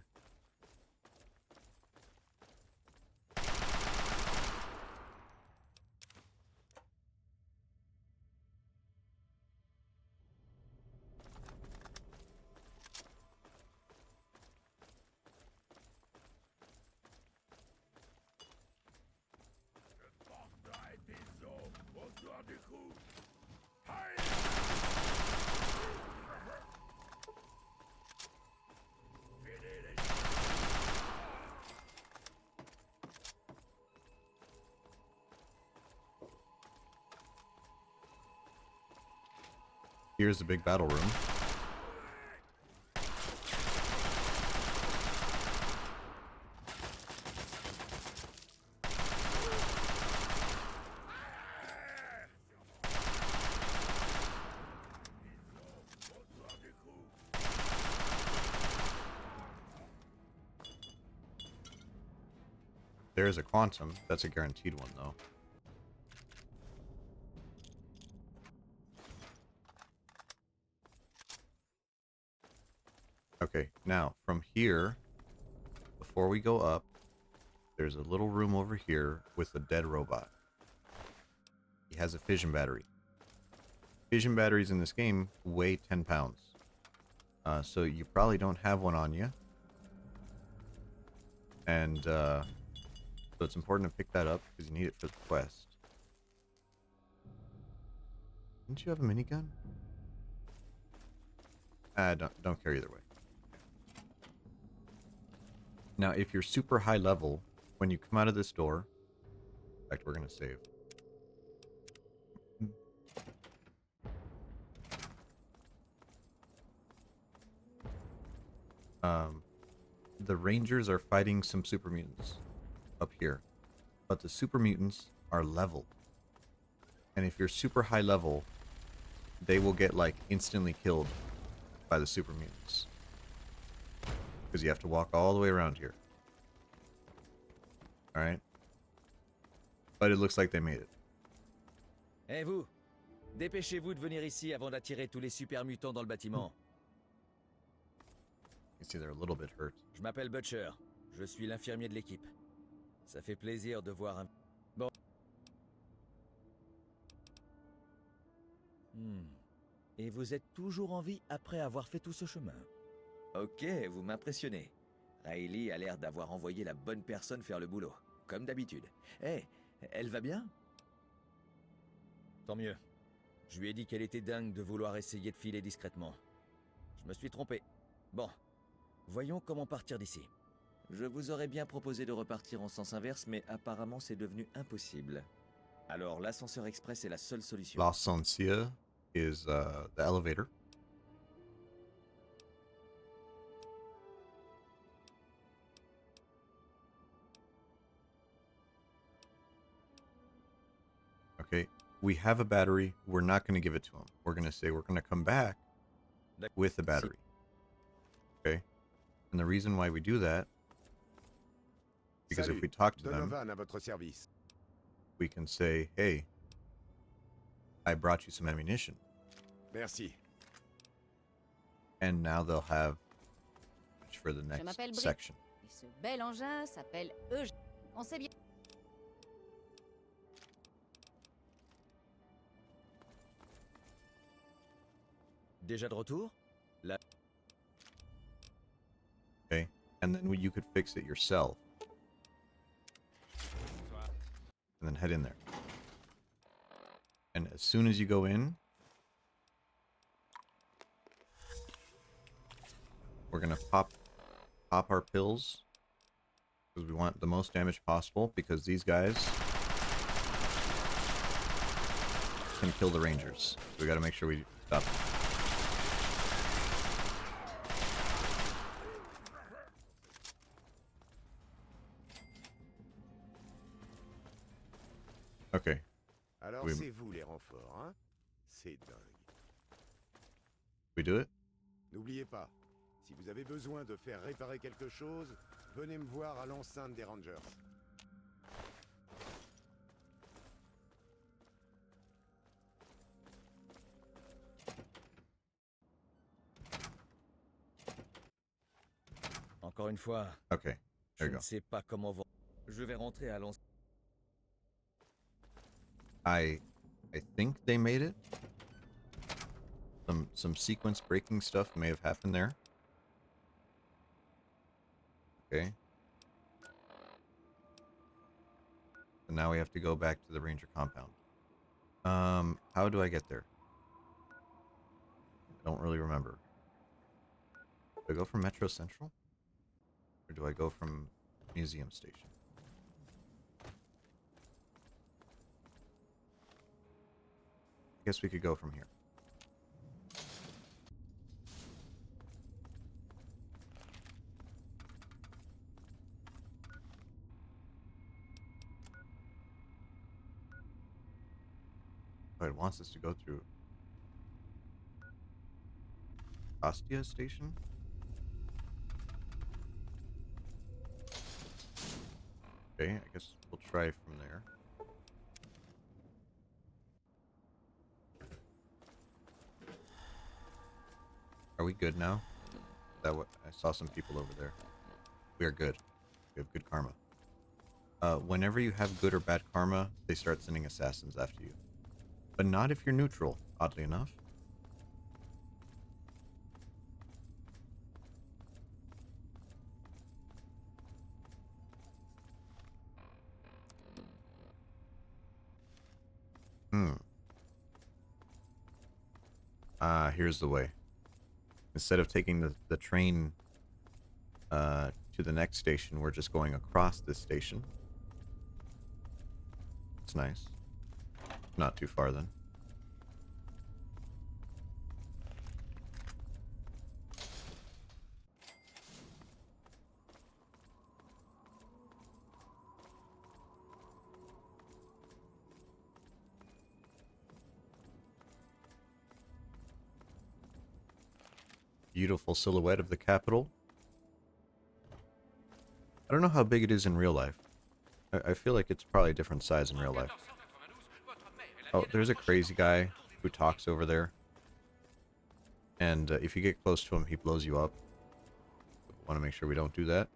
Here's the big battle room. There is a quantum. That's a guaranteed one, though. Okay, now, from here, before we go up, there's a little room over here with a dead robot. He has a fission battery. Fission batteries in this game weigh 10 pounds. So you probably don't have one on you. And, so it's important to pick that up because you need it for the quest. Didn't you have a minigun? Don't care either way. Now, if you're super high level, when you come out of this door, in fact, we're gonna save. The Rangers are fighting some super mutants up here, but the super mutants are level, and if you're super high level, they will get like instantly killed by the super mutants because you have to walk all the way around here. All right, but it looks like they made it. Eh vous, dépêchez-vous de venir ici avant d'attirer tous les super mutants dans le bâtiment. You see, they're a little bit hurt. Je m'appelle Butcher, je suis l'infirmier de l'équipe. Ça fait plaisir de voir un... Bon. Et vous êtes toujours en vie après avoir fait tout ce chemin. Ok, vous m'impressionnez. Riley a l'air d'avoir envoyé la bonne personne faire le boulot, comme d'habitude. Eh, elle va bien? Tant mieux. Je lui ai dit qu'elle était dingue de vouloir essayer de filer discrètement. Je me suis trompé. Bon, voyons comment partir d'ici. Je vous aurais bien proposé de repartir en sens inverse, mais apparemment c'est devenu impossible. Alors l'ascenseur express est la seule solution. L'ascenseur is the elevator. Okay, we have a battery. We're not going to give it to him. We're going to say we're going to come back with the battery. Okay, and the reason why we do that, because if we talk to them, Donovan à votre service. we can say, hey, I brought you some ammunition. Merci. And now they'll have for the next m'appelle Bri- section. Et ce bel engin s'appelle Eugène. On sait bien. Déjà de retour? Okay, and then you could fix it yourself. And then head in there. And as soon as you go in, we're gonna pop our pills because we want the most damage possible, because these guys can kill the Rangers. So we gotta make sure we stop them. Okay. Alors Oui. c'est vous les renforts, hein? C'est dingue. We do it? N'oubliez pas, si vous avez besoin de faire réparer quelque chose, venez me voir à l'enceinte des Rangers. Encore une fois, Okay. je There you ne go. sais pas comment... Je vais rentrer à l'enceinte. I think they made it. Some sequence breaking stuff may have happened there. Okay. And now we have to go back to the Ranger compound. How do I get there? I don't really remember. Do I go from Metro Central? Or do I go from Museum Station? I guess we could go from here. Oh, it wants us to go through Ostia Station? Okay, I guess we'll try from there. Are we good now? That what I saw some people over there. We are good. We have good karma. Whenever you have good or bad karma, they start sending assassins after you. But not if you're neutral, oddly enough. Here's the way. Instead of taking the train to the next station, we're just going across this station. It's nice. Not too far then. Beautiful silhouette of the Capitol. I don't know how big it is in real life. I feel like it's probably a different size in real life. Oh, there's a crazy guy who talks over there. And if you get close to him, he blows you up. Want to make sure we don't do that.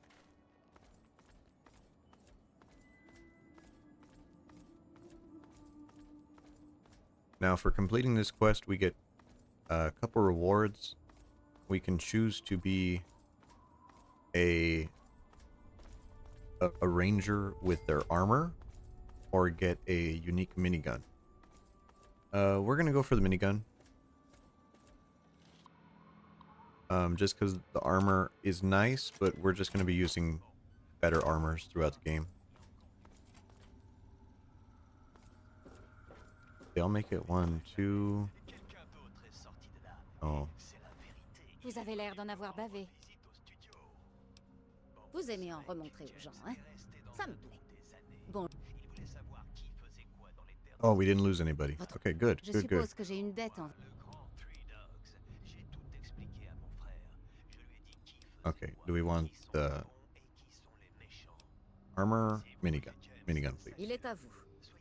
Now, for completing this quest, we get a couple rewards. We can choose to be a ranger with their armor, or get a unique minigun. We're gonna go for the minigun. Just because the armor is nice, but we're just gonna be using better armors throughout the game. Okay, I'll make it 1, 2. Oh. Vous avez l'air d'en avoir bavé. Vous aimez en remontrer aux gens, hein? Ça me plaît. Bon. Oh, we didn't lose anybody. Okay, good, Je good, good. suppose que j'ai une dette en... Okay, do we want the armor? Minigun. Minigun, please. Il est à vous.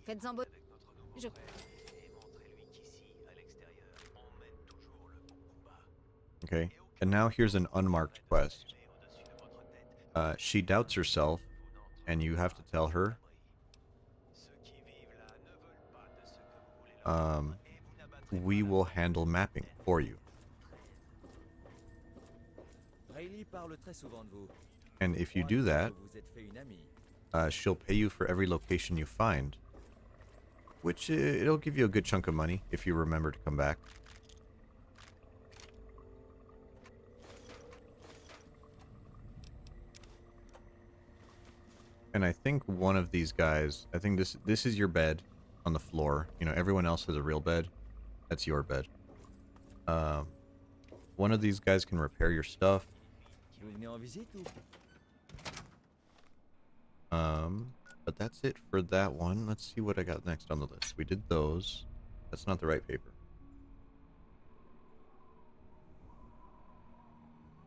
Faites-en beau... Je... Okay, and now here's an unmarked quest. She doubts herself, and you have to tell her. We will handle mapping for you. Riley parle très souvent de vous. And if you do that, Vous êtes fait une amie. she'll pay you for every location you find. Which, it'll give you a good chunk of money if you remember to come back. And I think one of these guys, I think this is your bed on the floor. You know, everyone else has a real bed. That's your bed. One of these guys can repair your stuff. Vous venez en visite ou? But that's it for that one. Let's see what I got next on the list. We did those. That's not the right paper.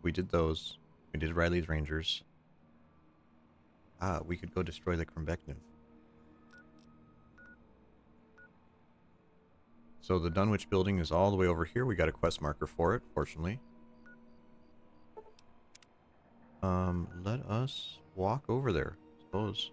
We did those. We did Riley's Rangers. Ah, we could go destroy the Krembeknev. So the Dunwich building is all the way over here. We got a quest marker for it, fortunately. Let us walk over there, I suppose.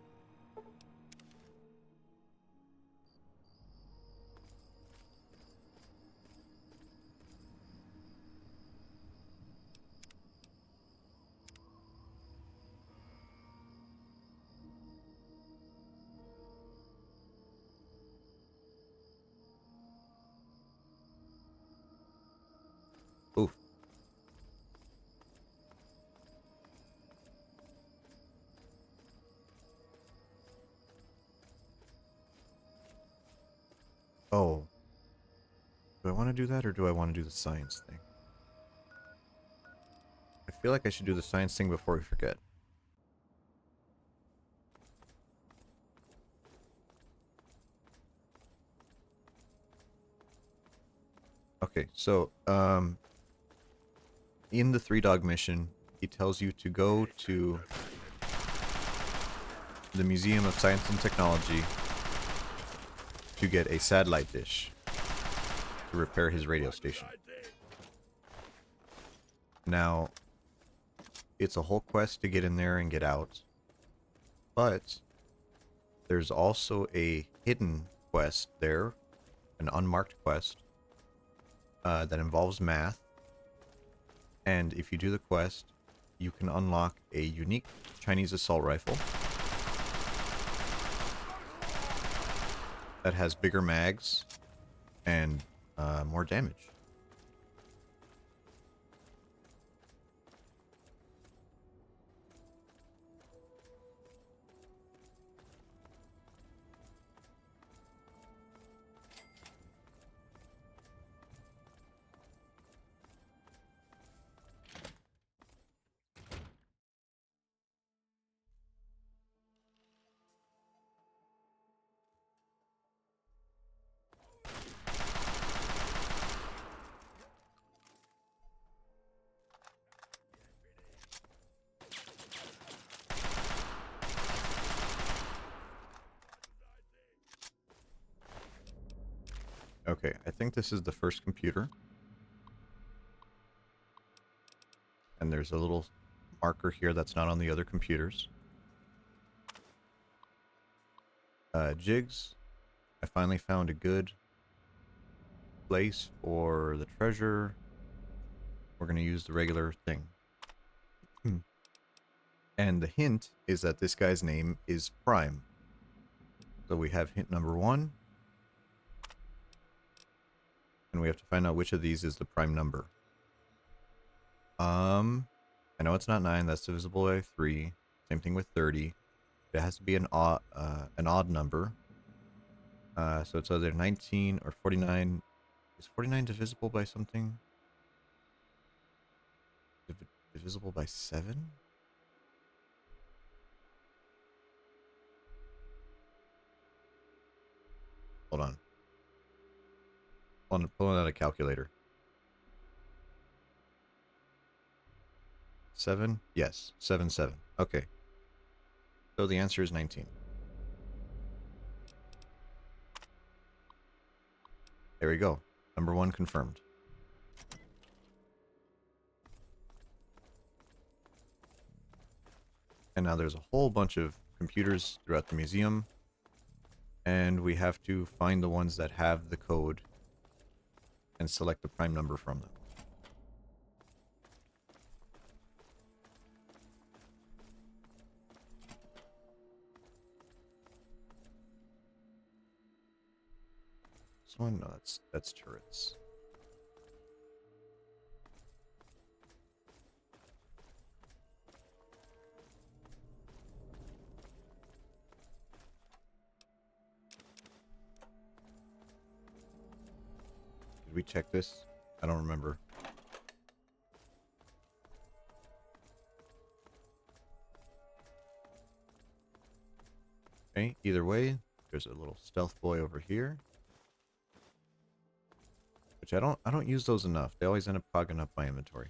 Oof. Oh. Do I want to do that, or do I want to do the science thing? I feel like I should do the science thing before we forget. Okay, so in the Three Dog mission, he tells you to go to the Museum of Science and Technology to get a satellite dish to repair his radio station. Now, it's a whole quest to get in there and get out, but there's also a hidden quest there, an unmarked quest, that involves math, and if you do the quest, you can unlock a unique Chinese assault rifle that has bigger mags and more damage. Okay, I think this is the first computer. And there's a little marker here that's not on the other computers. Jigs. I finally found a good place for the treasure. We're going to use the regular thing. And the hint is that this guy's name is Prime. So we have hint number 1. And we have to find out which of these is the prime number. I know it's not 9. That's divisible by 3. Same thing with 30. It has to be an odd number. So it's either 19 or 49. Is 49 divisible by something? Divisible by 7? Hold on. Pulling out a calculator. 7? Yes. 7, 7. Okay. So the answer is 19. There we go. Number 1 confirmed. And now there's a whole bunch of computers throughout the museum. And we have to find the ones that have the code and select the prime number from them. This one? No, that's turrets. Did we check this? I don't remember. Okay, either way, there's a little stealth boy over here. Which I don't use those enough. They always end up clogging up my inventory.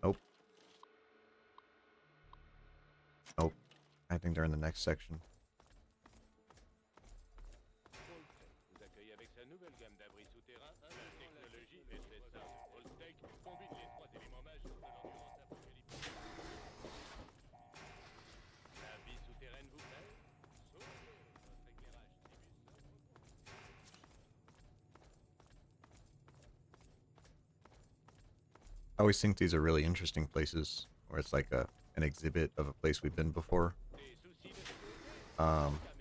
Nope. Nope. I think they're in the next section. Vous accueille avec sa nouvelle gamme d'abris souterrains. La technologie est très simple. Holtec combine les 3 éléments majeurs de l'endurance apocalyptique. La vie souterraine vous plaît? Sauf votre éclairage I always think these are really interesting places where it's like an exhibit of a place we've been before.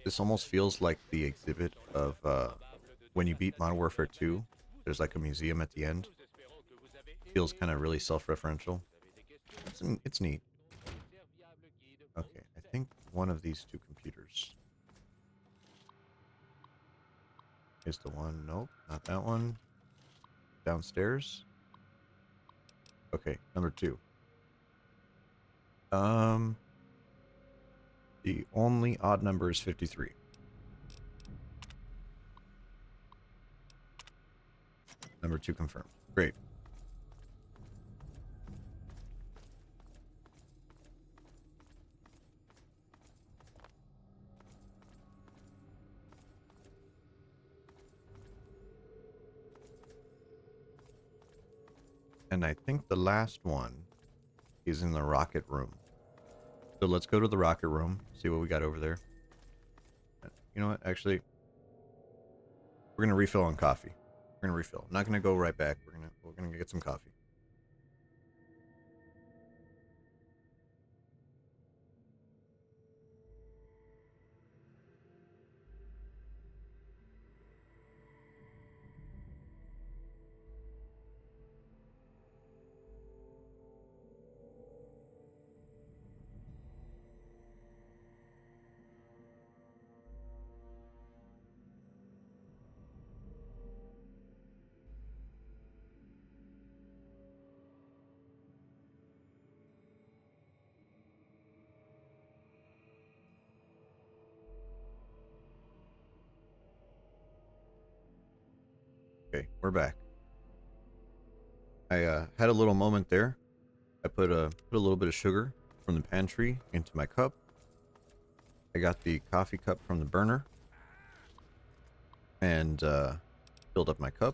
This almost feels like the exhibit of when you beat Modern Warfare 2. There's like a museum at the end. Feels kind of really self-referential. It's neat. Okay, I think one of these 2 computers is the one. Nope, not that one. Downstairs. Okay, number 2. The only odd number is 53. Number 2 confirmed. Great. And I think the last one is in the rocket room. So let's go to the rocket room, see what we got over there. You know what? Actually, we're gonna refill on coffee. We're gonna refill. I'm not gonna go right back. We're gonna get some coffee. Okay, we're back. I had a little moment there. I put a little bit of sugar from the pantry into my cup. I got the coffee cup from the burner and filled up my cup.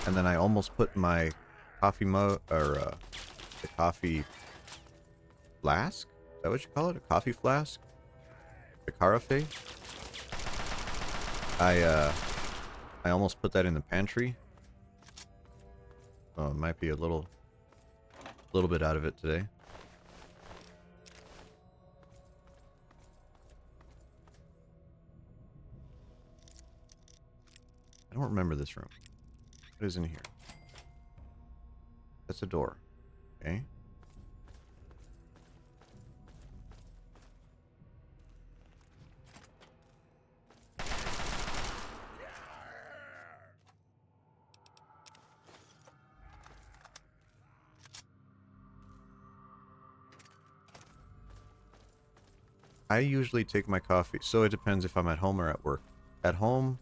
And then I almost put my coffee mug or the coffee flask. Is that what you call it? A coffee flask? The carafe? I almost put that in the pantry. Oh, it might be a little bit out of it today. I don't remember this room. What is in here? That's a door. Okay. I usually take my coffee, so it depends if I'm at home or at work. At home,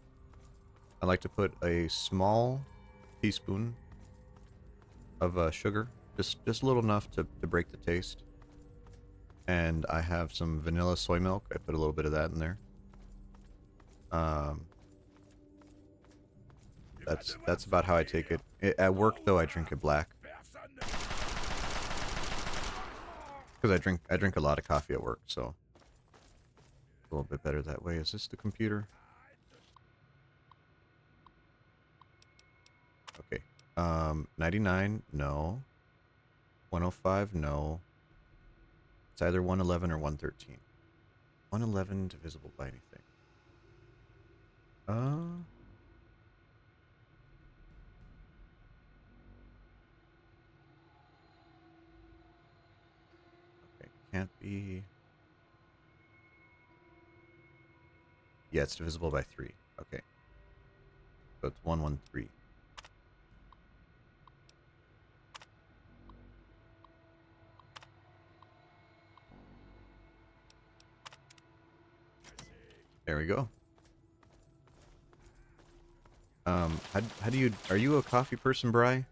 I like to put a small teaspoon of sugar, just little enough to break the taste. And I have some vanilla soy milk. I put a little bit of that in there. That's about how I take it. At work, though, I drink it black because I drink a lot of coffee at work, so a little bit better that way. Is this the computer? Okay. 99, no. 105, no. It's either 111 or 113. 111 divisible by anything. Okay, can't be. Yeah, it's divisible by 3. Okay. So it's 113. There we go. How do you, are you a coffee person, Bri?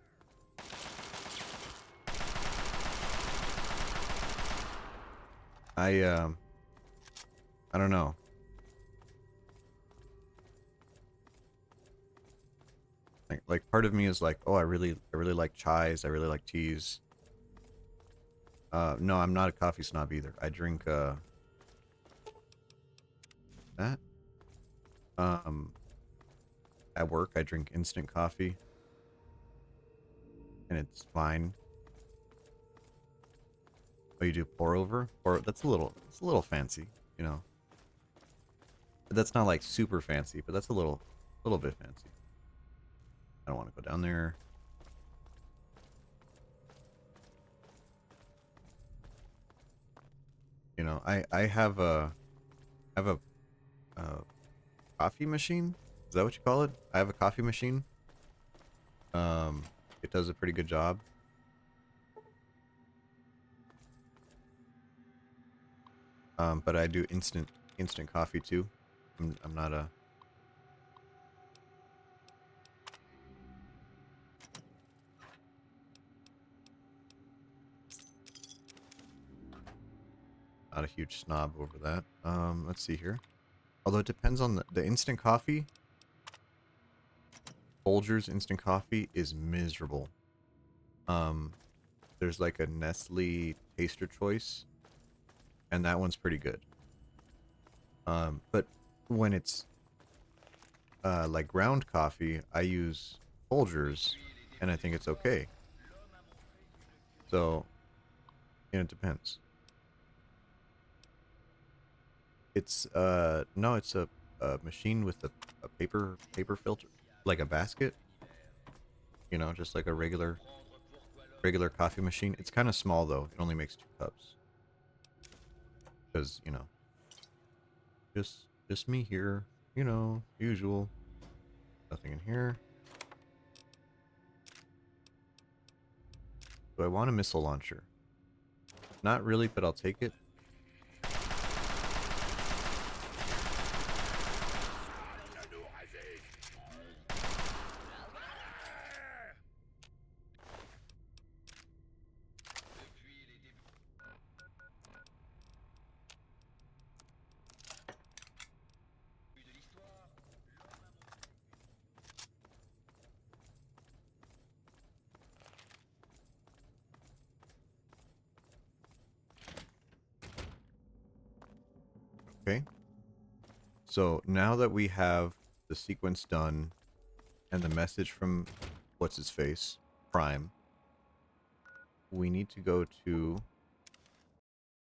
I don't know. Like part of me is like, oh, I really like chais, I really like teas. No, I'm not a coffee snob either. I drink that. At work I drink instant coffee. And it's fine. Oh, you do pour over? That's a little fancy, you know. But that's not like super fancy, but that's a little bit fancy. I don't want to go down there. You know, I have a coffee machine. Is that what you call it? I have a coffee machine. It does a pretty good job. But I do instant coffee too. I'm not a Not a huge snob over that. Let's see here. Although it depends on the instant coffee. Folgers instant coffee is miserable. There's like a Nestle Taster Choice, and that one's pretty good. But when it's like ground coffee, I use Folgers, and I think it's okay. So, it depends. It's no, it's a machine with a paper filter, like a basket. You know, just like a regular coffee machine. It's kind of small though. It only makes 2 cups. Because, you know, just me here, you know, usual. Nothing in here. Do I want a missile launcher? Not really, but I'll take it. Okay. So now that we have the sequence done and the message from what's his face, Prime, we need to go to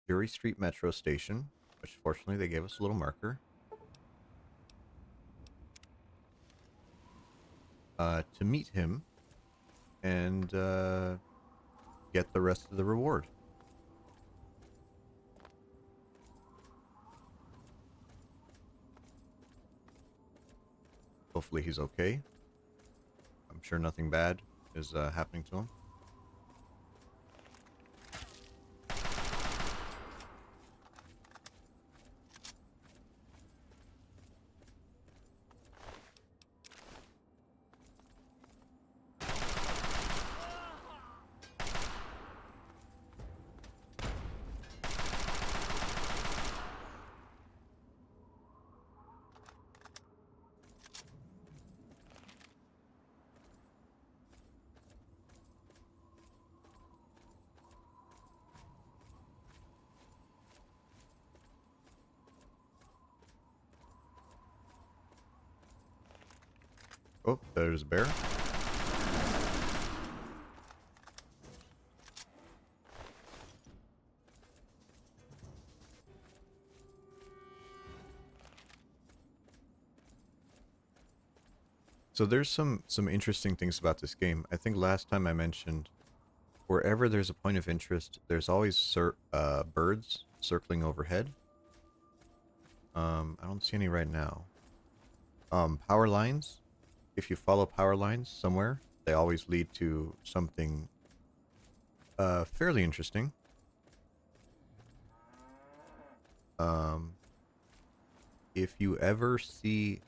Jury Street Metro Station, which fortunately they gave us a little marker. To meet him and get the rest of the reward. Hopefully he's okay. I'm sure nothing bad is happening to him. Oh, there's a bear. So there's some interesting things about this game. I think last time I mentioned wherever there's a point of interest, there's always birds circling overhead. I don't see any right now. Power lines. If you follow power lines somewhere, they always lead to something fairly interesting. If you ever see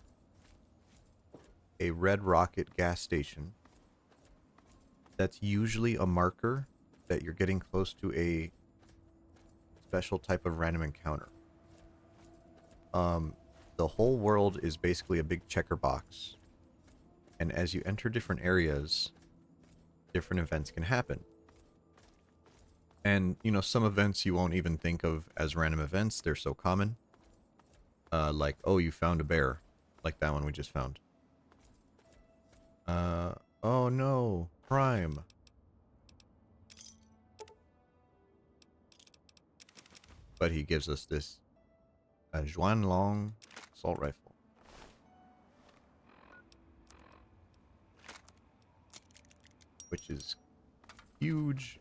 a Red Rocket gas station, that's usually a marker that you're getting close to a special type of random encounter. The whole world is basically a big checker box. And as you enter different areas, different events can happen. And, you know, some events you won't even think of as random events. They're so common. Like, oh, you found a bear. Like that one we just found. Oh no, Prime. But he gives us this Juan Long assault rifle. Which is huge.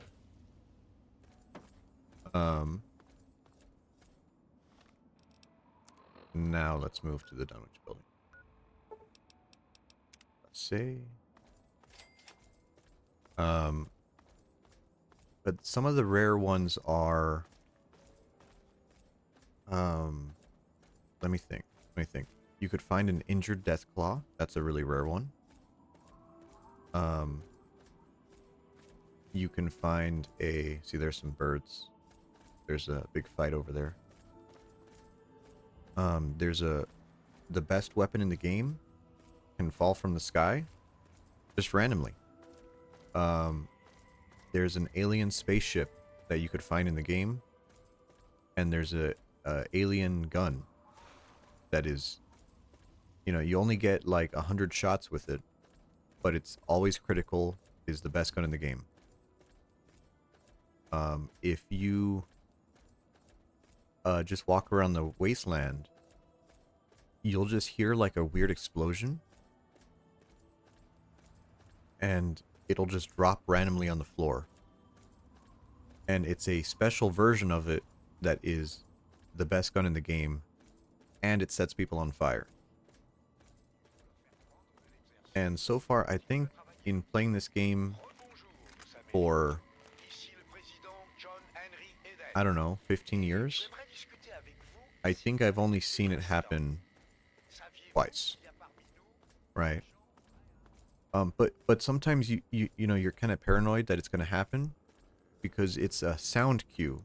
Now let's move to the Dunwich building. Let's see. But some of the rare ones are let me think. You could find an injured Deathclaw. That's a really rare one. You can find a... See, there's some birds. There's a big fight over there. The best weapon in the game can fall from the sky just randomly. There's an alien spaceship that you could find in the game, and there's a alien gun that is, you know, you only get like 100 shots with it, but it's always critical, is the best gun in the game. If you just walk around the wasteland, you'll just hear like a weird explosion, and it'll just drop randomly on the floor. And it's a special version of it that is the best gun in the game, and it sets people on fire. And so far, I think in playing this game for, I don't know, 15 years, I think I've only seen it happen twice. Right? But sometimes you know, you're kind of paranoid that it's going to happen because it's a sound cue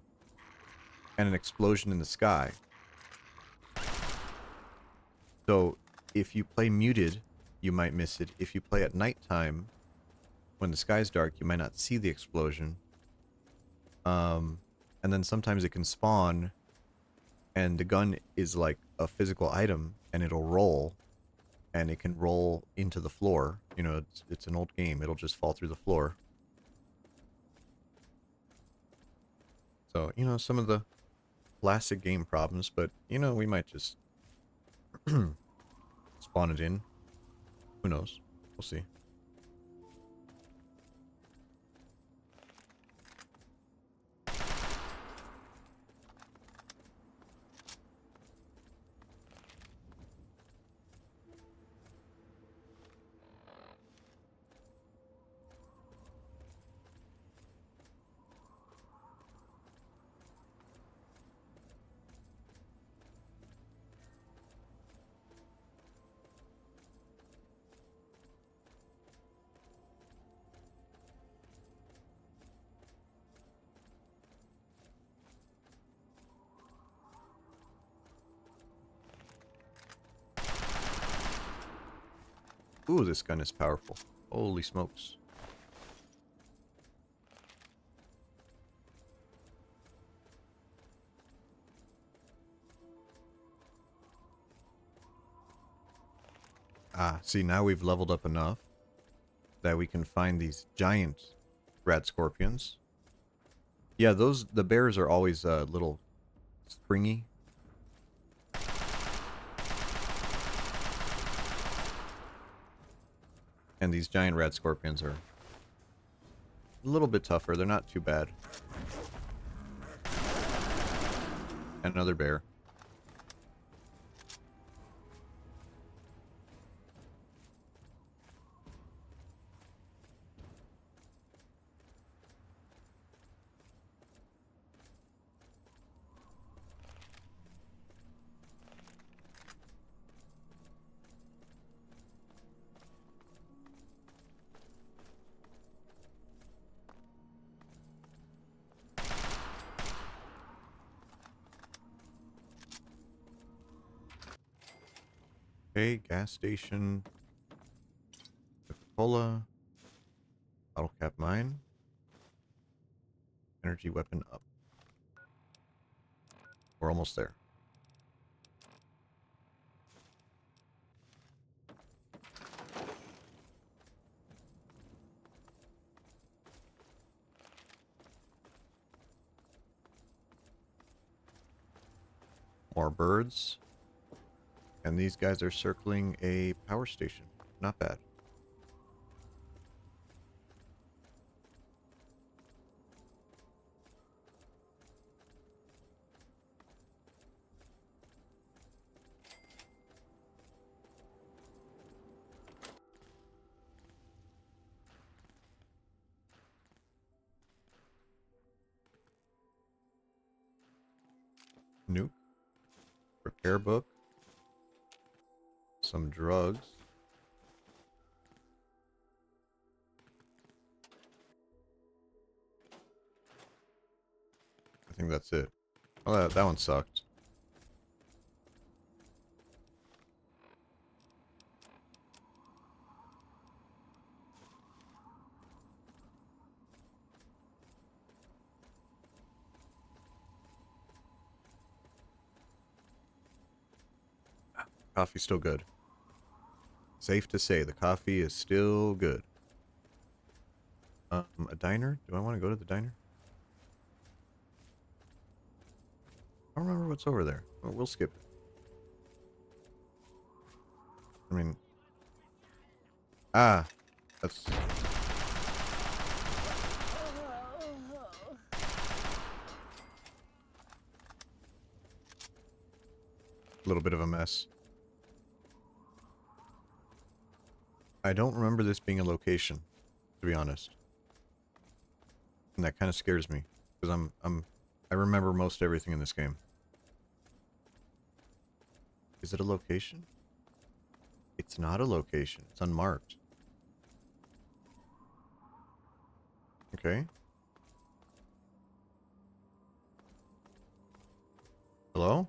and an explosion in the sky. So if you play muted, you might miss it. If you play at nighttime, when the sky's dark, you might not see the explosion. And then sometimes it can spawn, and the gun is like a physical item, and it'll roll, and it can roll into the floor. You know, it's an old game. It'll just fall through the floor. So, you know, some of the classic game problems, but, you know, we might just spawn it in. Who knows? We'll see. Ooh, this gun is powerful. Holy smokes. Ah, see, now we've leveled up enough that we can find these giant rat scorpions. Yeah, the bears are always a little springy. And these giant rat scorpions are a little bit tougher. They're not too bad. Another bear. Okay, gas station. Coca-Cola. Bottle cap mine. Energy weapon up. We're almost there. More birds. And these guys are circling a power station. Not bad. Nuke. Repair book. Some drugs. I think that's it. Oh, that one sucked. Coffee's still good. Safe to say, the coffee is still good. A diner? Do I want to go to the diner? I don't remember what's over there. Well, we'll skip it. I mean... Ah! That's... a little bit of a mess. I don't remember this being a location, to be honest. And that kind of scares me. Because I remember most everything in this game. Is it a location? It's not a location. It's unmarked. Okay. Hello?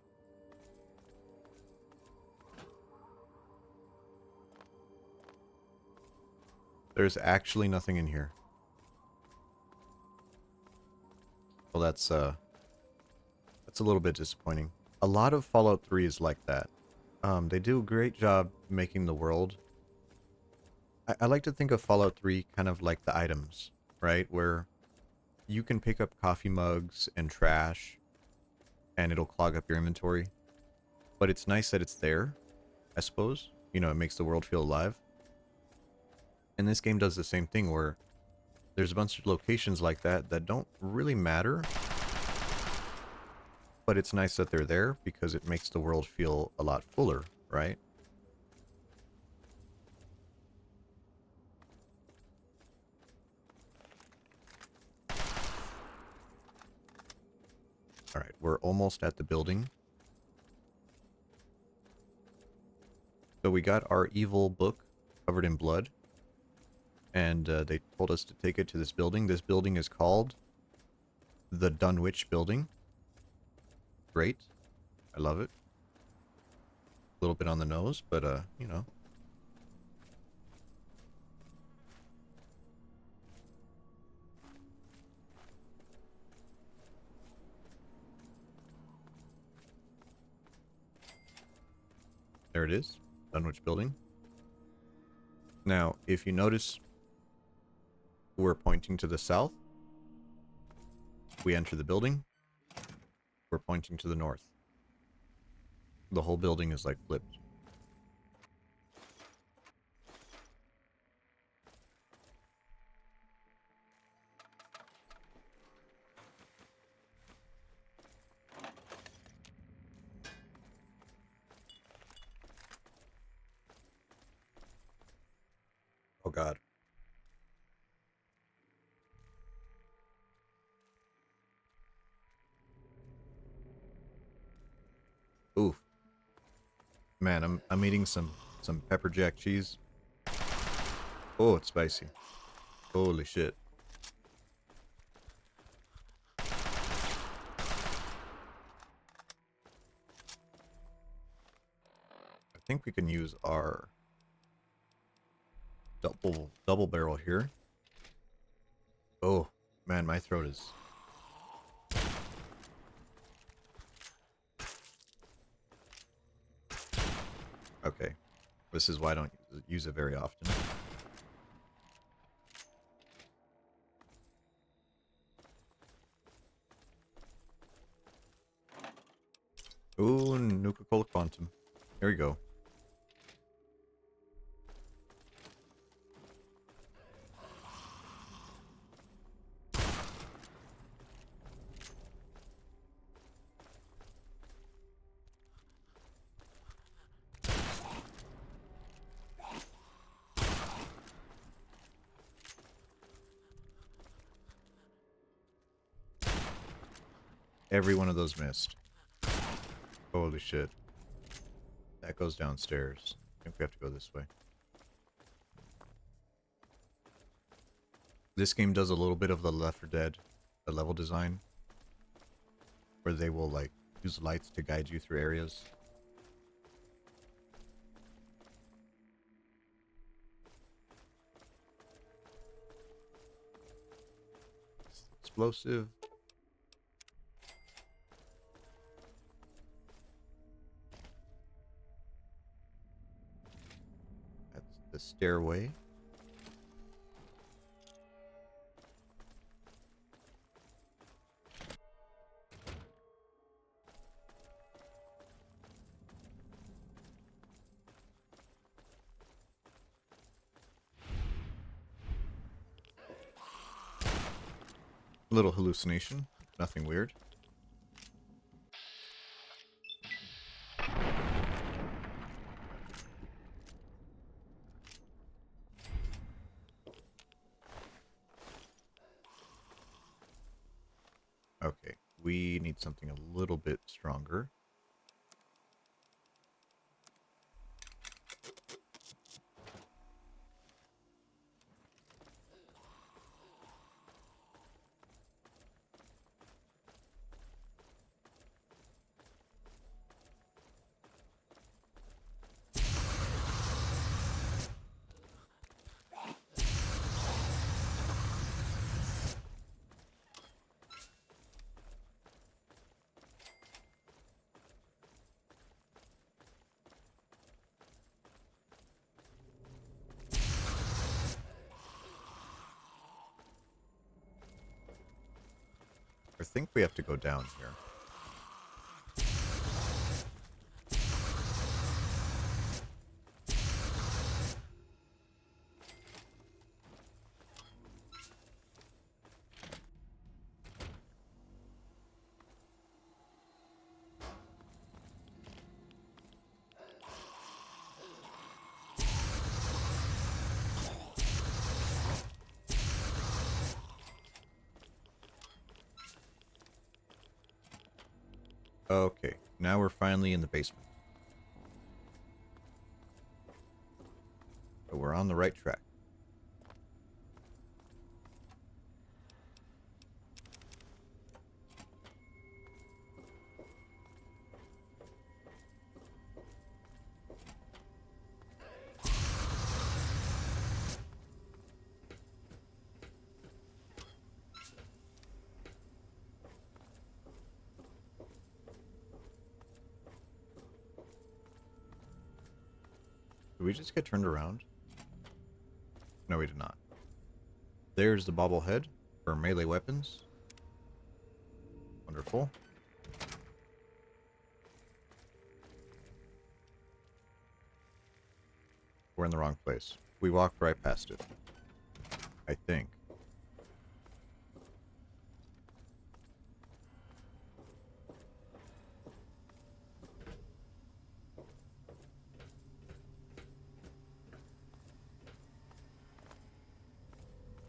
There's actually nothing in here. Well, that's a little bit disappointing. A lot of Fallout 3 is like that. They do a great job making the world. I like to think of Fallout 3 kind of like the items, right? Where you can pick up coffee mugs and trash, and it'll clog up your inventory. But it's nice that it's there, I suppose. You know, it makes the world feel alive. And this game does the same thing where there's a bunch of locations like that that don't really matter. But it's nice that they're there because it makes the world feel a lot fuller, right? Alright, we're almost at the building. So we got our evil book covered in blood. And they told us to take it to this building. This building is called the Dunwich Building. Great. I love it. A little bit on the nose, but, you know. There it is. Dunwich Building. Now, if you notice, we're pointing to the south. We enter the building. We're pointing to the north. The whole building is like flipped. Oh God. Oof. Man, I'm eating some pepper jack cheese. Oh, it's spicy. Holy shit. I think we can use our double barrel here. Oh, man, my throat is... Okay. This is why I don't use it very often. Ooh, Nuka-Cola Quantum. Here we go. Every one of those missed. Holy shit. That goes downstairs. I think we have to go this way. This game does a little bit of the Left 4 Dead, the level design. where they will like use lights to guide you through areas. Explosive. That's the stairway. Little hallucination, nothing weird. Okay, we need something a little bit stronger. I think we have to go down here. Okay, now we're finally in the basement. So we're on the right track. Did we just get turned around? No, we did not. There's the bobblehead for melee weapons. Wonderful. We're in the wrong place. We walked right past it. I think.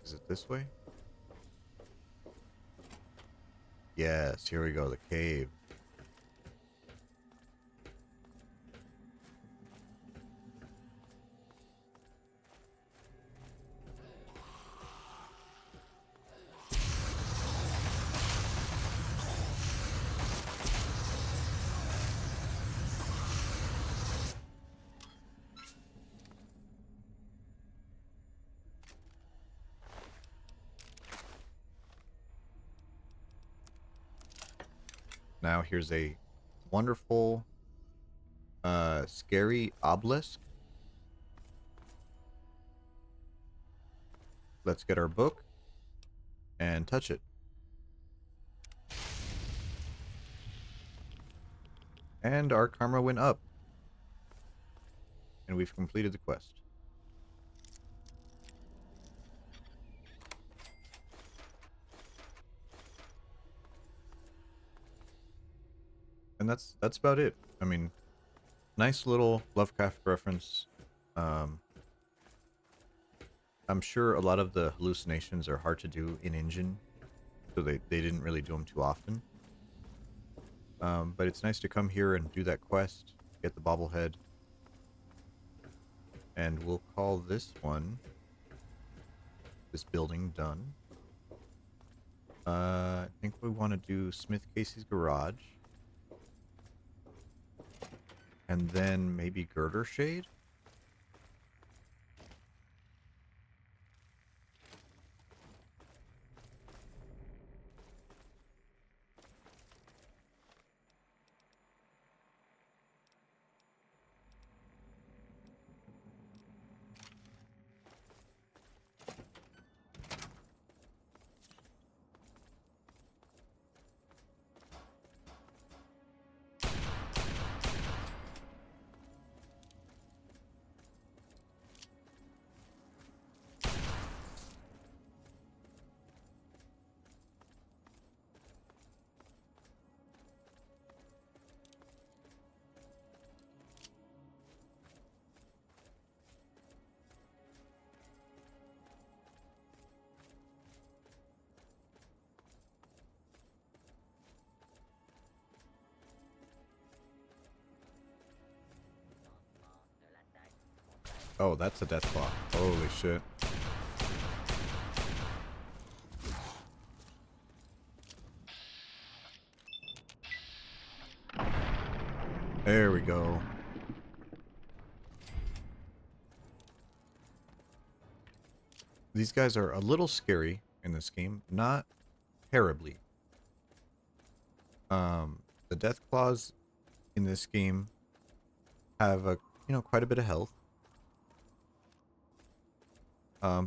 Is it this way? Yes, here we go, the cave. Now here's a wonderful, scary obelisk. Let's get our book and touch it. And our karma went up. And we've completed the quest. And that's about it. I mean, nice little Lovecraft reference. I'm sure a lot of the hallucinations are hard to do in engine, so they didn't really do them too often. But it's nice to come here and do that quest, get the bobblehead, and we'll call this building done. I think we want to do Smith Casey's garage. And then maybe Girder Shade? Oh, that's a death claw. Holy shit. There we go. These guys are a little scary in this game. Not terribly. The death claws in this game have a, quite a bit of health.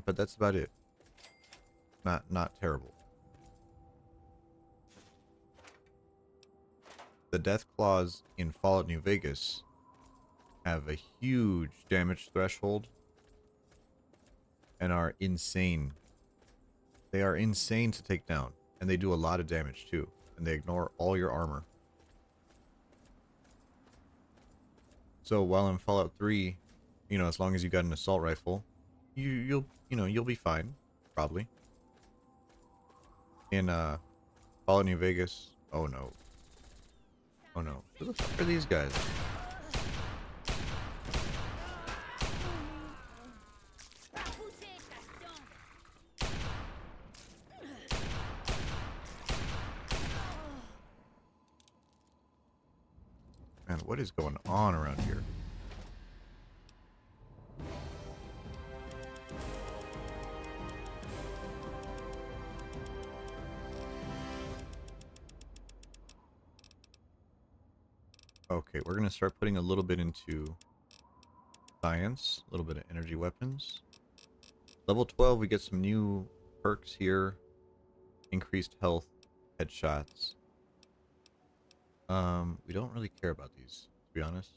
But that's about it. Not terrible. The death claws in Fallout New Vegas have a huge damage threshold and are insane. They are insane to take down, and they do a lot of damage too, and they ignore all your armor. So while in Fallout 3, as long as you got an assault rifle, you'll be fine, probably. In Fallout New Vegas, oh no. Oh no. Who the fuck are these guys? Man, what is going on around here? Okay, we're going to start putting a little bit into science, a little bit of energy weapons. Level 12, we get some new perks here. Increased health, headshots. We don't really care about these, to be honest.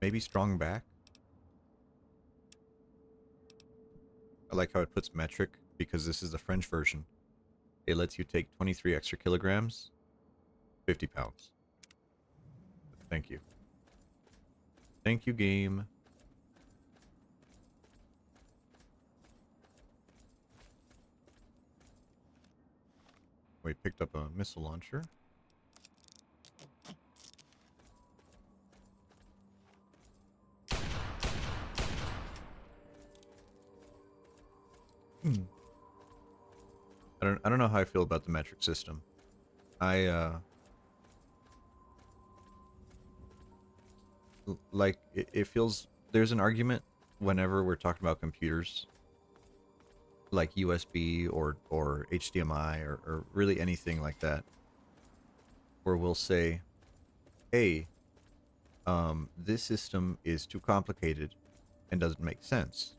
Maybe strong back. I like how it puts metric because this is the French version. It lets you take 23 extra kilograms. 50 pounds. Thank you. Thank you, game. We picked up a missile launcher. I don't know how I feel about the metric system. Like it feels there's an argument whenever we're talking about computers like USB or HDMI or really anything like that, where we'll say, hey, this system is too complicated and doesn't make sense.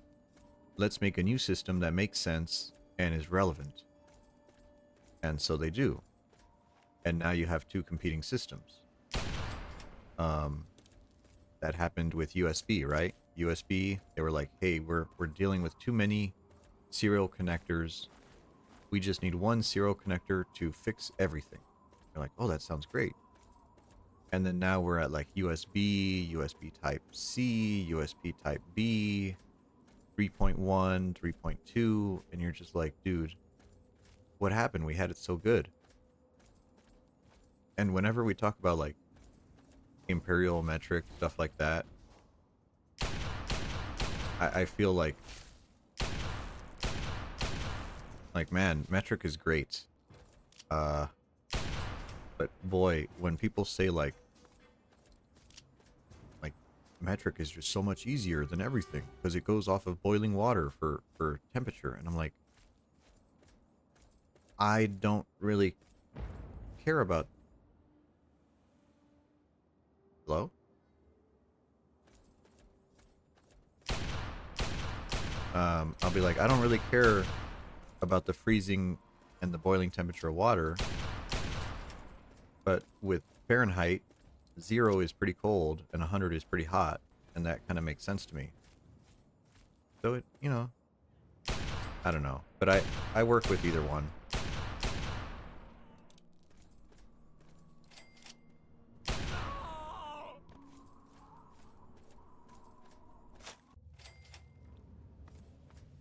Let's make a new system that makes sense and is relevant. And so they do. And now you have two competing systems. That happened with USB, right? USB, they were like, hey, we're dealing with too many serial connectors. We just need one serial connector to fix everything. You're like, oh, that sounds great. And then now we're at like USB, USB type C, USB type B, 3.1, 3.2, and you're just like, dude, what happened? We had it so good. And whenever we talk about like imperial metric, stuff like that, I feel like Like, man, metric is great. But boy, when people say like metric is just so much easier than everything because it goes off of boiling water for temperature, and I'm like, I don't really care about. Hello? I'll be like, I don't really care about the freezing and the boiling temperature of water, but with Fahrenheit, 0 is pretty cold and 100 is pretty hot, and that kind of makes sense to me. So it, you know, I don't know, but I work with either one.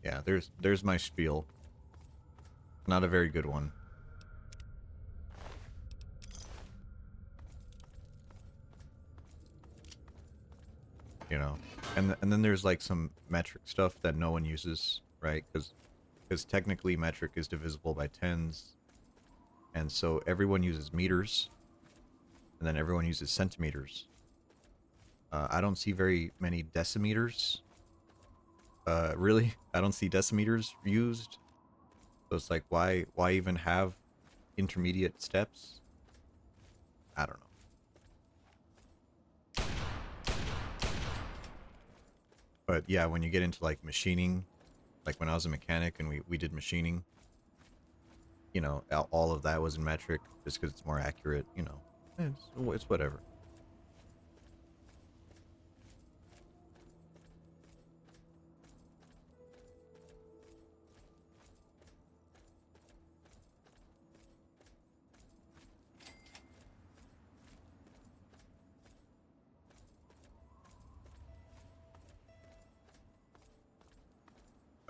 Yeah, there's my spiel. Not a very good one. You know, and then there's like some metric stuff that no one uses, right? Because technically metric is divisible by tens, and so everyone uses meters, and then everyone uses centimeters. I don't see very many decimeters. Really, I don't see decimeters used. So it's like, why even have intermediate steps? I don't know. But yeah, when you get into like machining, like when I was a mechanic and we did machining, you know, all of that was in metric just because it's more accurate, you know. It's whatever.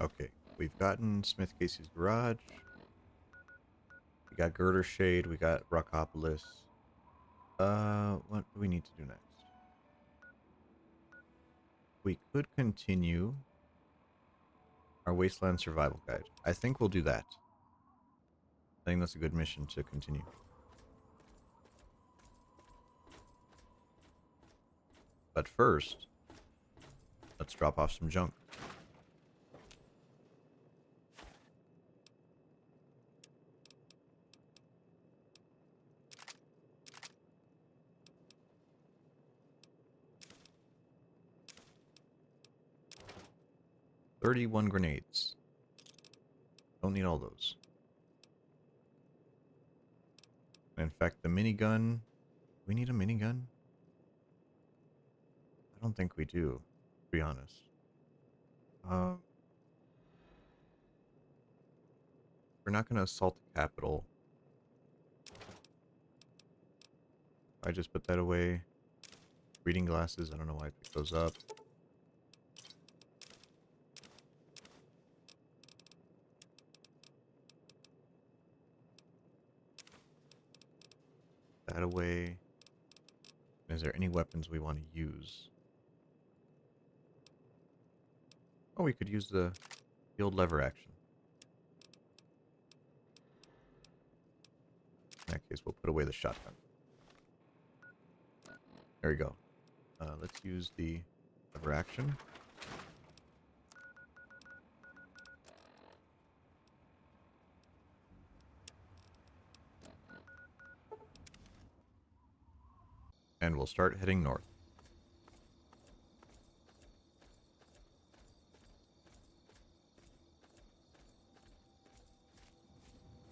Okay, we've gotten Smith Casey's Garage. We got Girder Shade. We got Rockopolis. What do we need to do next? We could continue our Wasteland Survival Guide. I think we'll do that. I think that's a good mission to continue. But first, let's drop off some junk. $31 grenades. Don't need all those. In fact, the minigun. We need a minigun? I don't think we do, to be honest. We're not going to assault the capital. I just put that away. Reading glasses, I don't know why I picked those up. That away. Is there any weapons we want to use? Oh, we could use the old lever action. In that case, we'll put away the shotgun. There we go. Let's use the lever action. And we'll start heading north.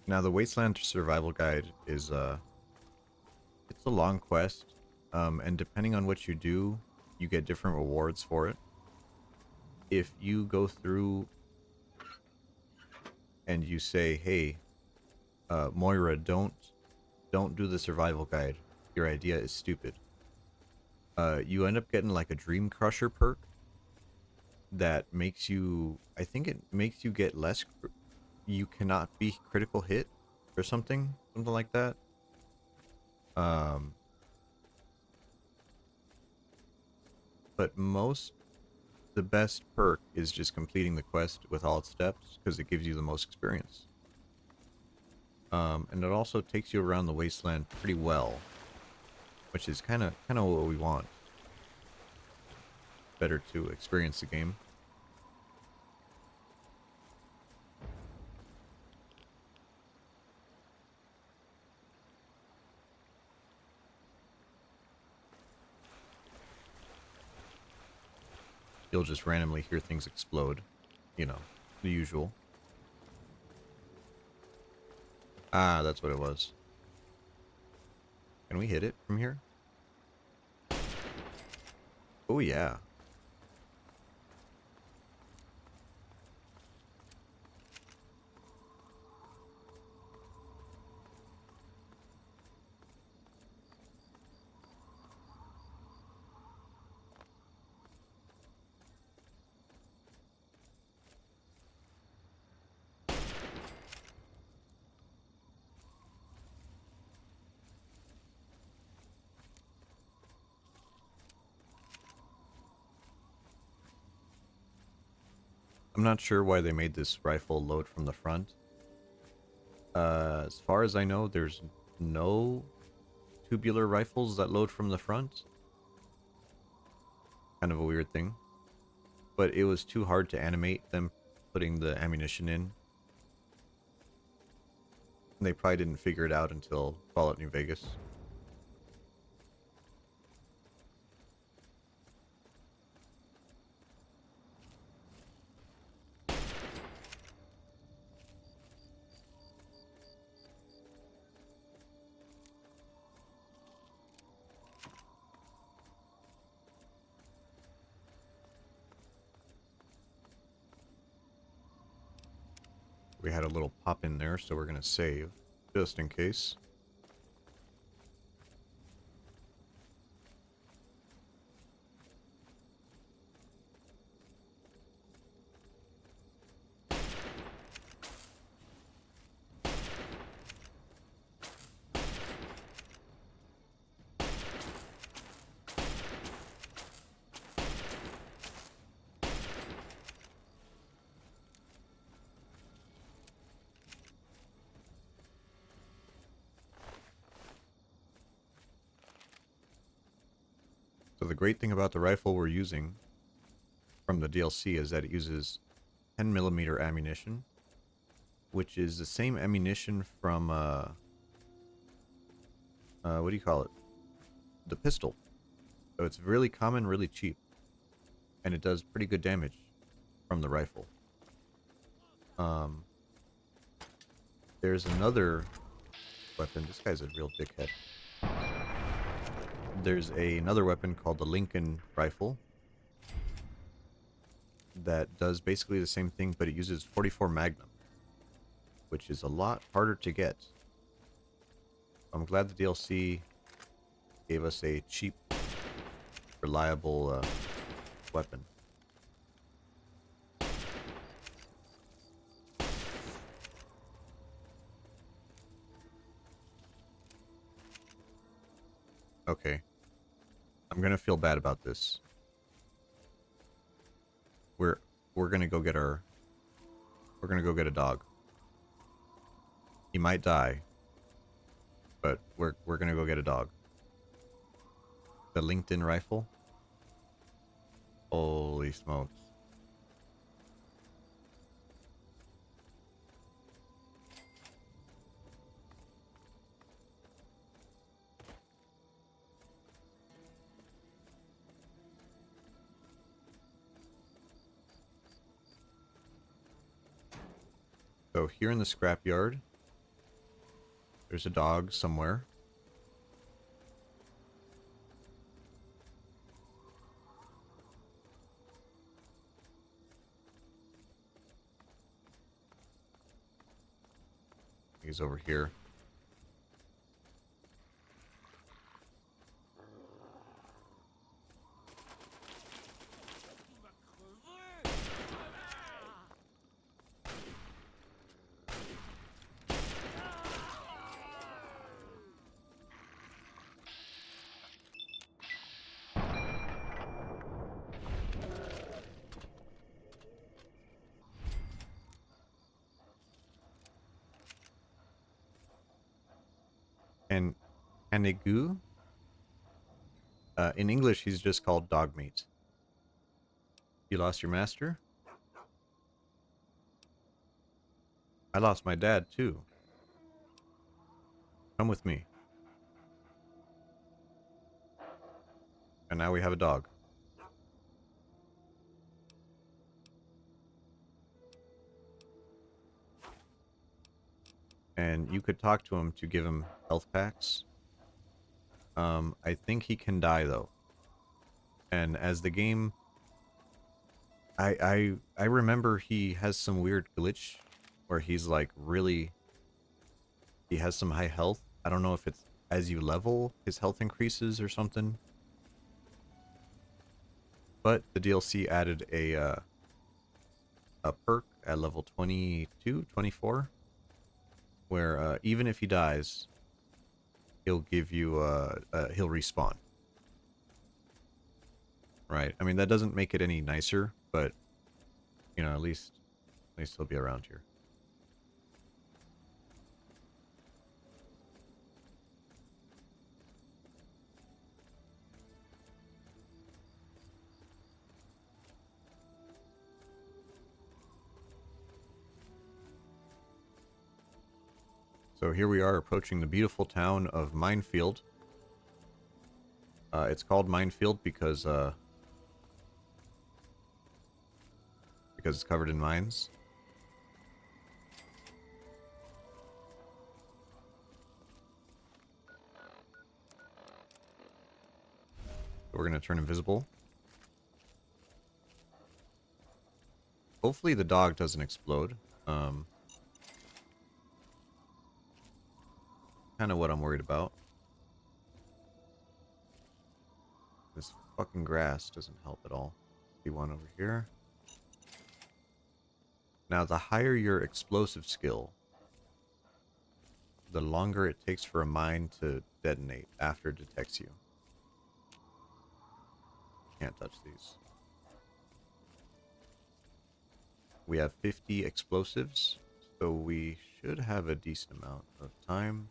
Now the Wasteland Survival Guide is it's a long quest, and depending on what you do, you get different rewards for it. If you go through and you say, "Hey, Moira, don't do the survival guide. Your idea is stupid." You end up getting like a Dream Crusher perk that makes you, I think it makes you get less, you cannot be critical hit or something like that. But the best perk is just completing the quest with all its steps because it gives you the most experience. And it also takes you around the wasteland pretty well, which is kind of what we want. Better to experience the game. You'll just randomly hear things explode. You know, the usual. Ah, that's what it was. Can we hit it from here? Oh, yeah. I'm not sure why they made this rifle load from the front. As far as I know, there's no tubular rifles that load from the front. Kind of a weird thing. But it was too hard to animate them putting the ammunition in. And they probably didn't figure it out until Fallout New Vegas. We had a little pop in there, so we're going to save, just in case. So the great thing about the rifle we're using from the DLC is that it uses 10mm ammunition, which is the same ammunition from, what do you call it? The pistol. So it's really common, really cheap. And it does pretty good damage from the rifle. There's another weapon. This guy's a real dickhead. There's another weapon called the Lincoln rifle that does basically the same thing, but it uses 44 Magnum, which is a lot harder to get. I'm glad the DLC gave us a cheap, reliable weapon. Okay. I'm gonna feel bad about this. We're gonna go get our... We're gonna go get a dog. He might die. But we're gonna go get a dog. The LinkedIn rifle? Holy smokes. So here in the scrapyard, there's a dog somewhere. He's over here. Hanegu. In English, he's just called Dogmeat. You lost your master? I lost my dad, too. Come with me. And now we have a dog. And you could talk to him to give him health packs. I think he can die, though. And as the game... I remember he has some weird glitch where he's like really... He has some high health. I don't know if it's as you level, his health increases or something. But the DLC added a perk at level 22, 24, where even if he dies, he'll give you he'll respawn. Right. I mean, that doesn't make it any nicer, but you know, at least he'll be around here. So here we are approaching the beautiful town of Minefield. It's called Minefield because it's covered in mines. So we're going to turn invisible. Hopefully the dog doesn't explode. Kind of what I'm worried about. This fucking grass doesn't help at all. See one over here. Now, the higher your explosive skill, the longer it takes for a mine to detonate after it detects you. Can't touch these. We have 50 explosives, so we should have a decent amount of time.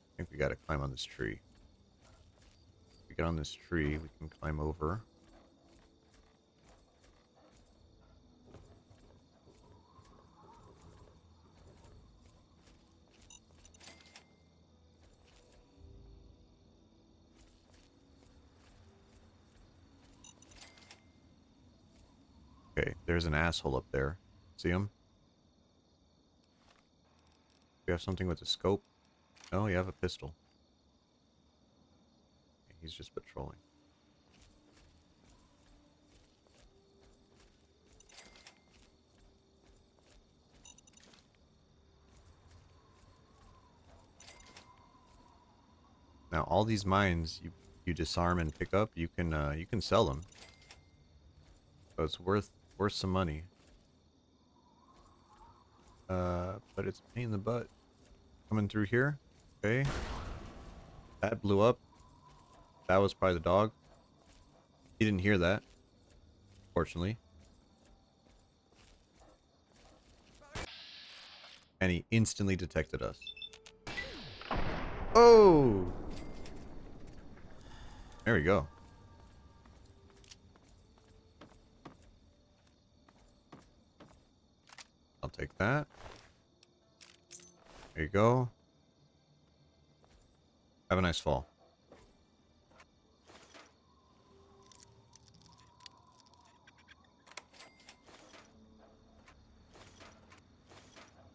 I think we gotta climb on this tree. If we get on this tree, we can climb over. Okay, there's an asshole up there. See him? We have something with a scope. No, you have a pistol. He's just patrolling. Now, all these mines you disarm and pick up, you can sell them. So it's worth some money. But it's a pain in the butt. Coming through here. Okay. That blew up. That was probably the dog. He didn't hear that. Fortunately. And he instantly detected us. Oh! There we go. I'll take that. There you go. Have a nice fall.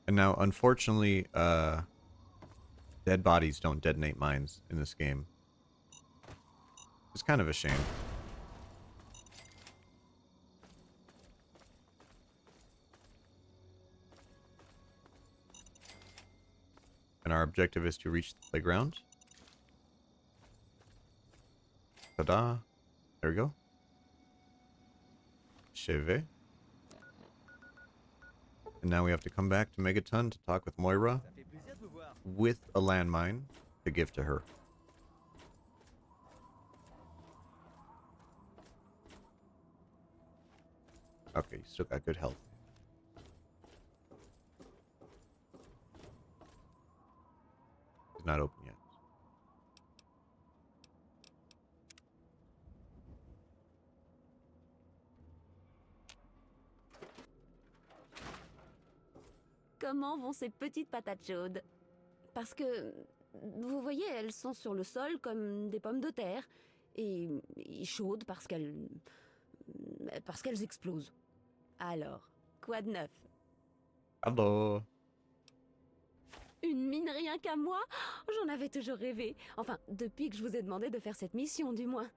And now, unfortunately, dead bodies don't detonate mines in this game. It's kind of a shame. And our objective is to reach the playground. Ta-da. There we go. Cheve. And now we have to come back to Megaton to talk with Moira with a landmine to give to her. Okay, you still got good health. It's not open yet. Comment vont ces petites patates chaudes? Parce que, vous voyez, elles sont sur le sol comme des pommes de terre. Et chaudes parce qu'elles explosent. Alors, quoi de neuf? Hello. Une mine rien qu'à moi? J'en avais toujours rêvé. Enfin, depuis que je vous ai demandé de faire cette mission, du moins.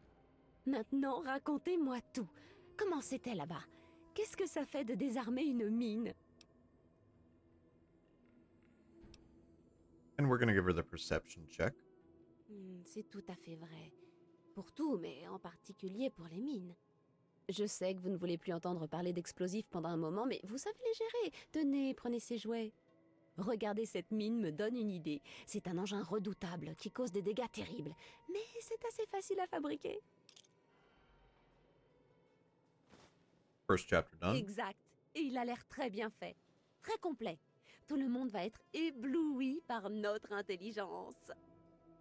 Maintenant, racontez-moi tout. Comment c'était là-bas? Qu'est-ce que ça fait de désarmer une mine? And we're gonna give her the perception check. C'est tout à fait vrai. Pour tout, mais en particulier pour les mines. Je sais que vous ne voulez plus entendre parler d'explosifs pendant un moment, mais vous savez les gérer. Tenez, prenez ces jouets. Regardez, cette mine me donne une idée. C'est un engin redoutable qui cause des dégâts terribles, mais c'est assez facile à fabriquer. First chapter done. Exact. Et il a l'air très bien fait. Très complet. Tout le monde va être ébloui par notre intelligence.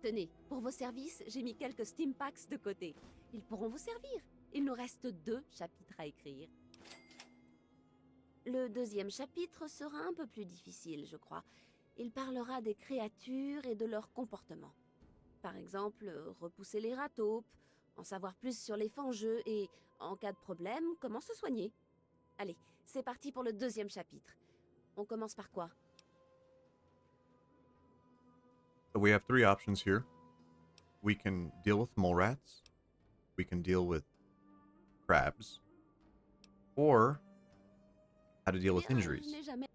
Tenez, pour vos services, j'ai mis quelques Stimpaks de côté. Ils pourront vous servir. Il nous reste 2 chapitres à écrire. Le 2e chapitre sera un peu plus difficile, je crois. Il parlera des créatures et de leur comportement. Par exemple, repousser les rataupes, en savoir plus sur les fangeux et, en cas de problème, comment se soigner. Allez, c'est parti pour le 2e chapitre. On commence par quoi? So we have 3 options here. We can deal with mole rats. We can deal with crabs. Or how to deal with Je injuries. n'ai jamais...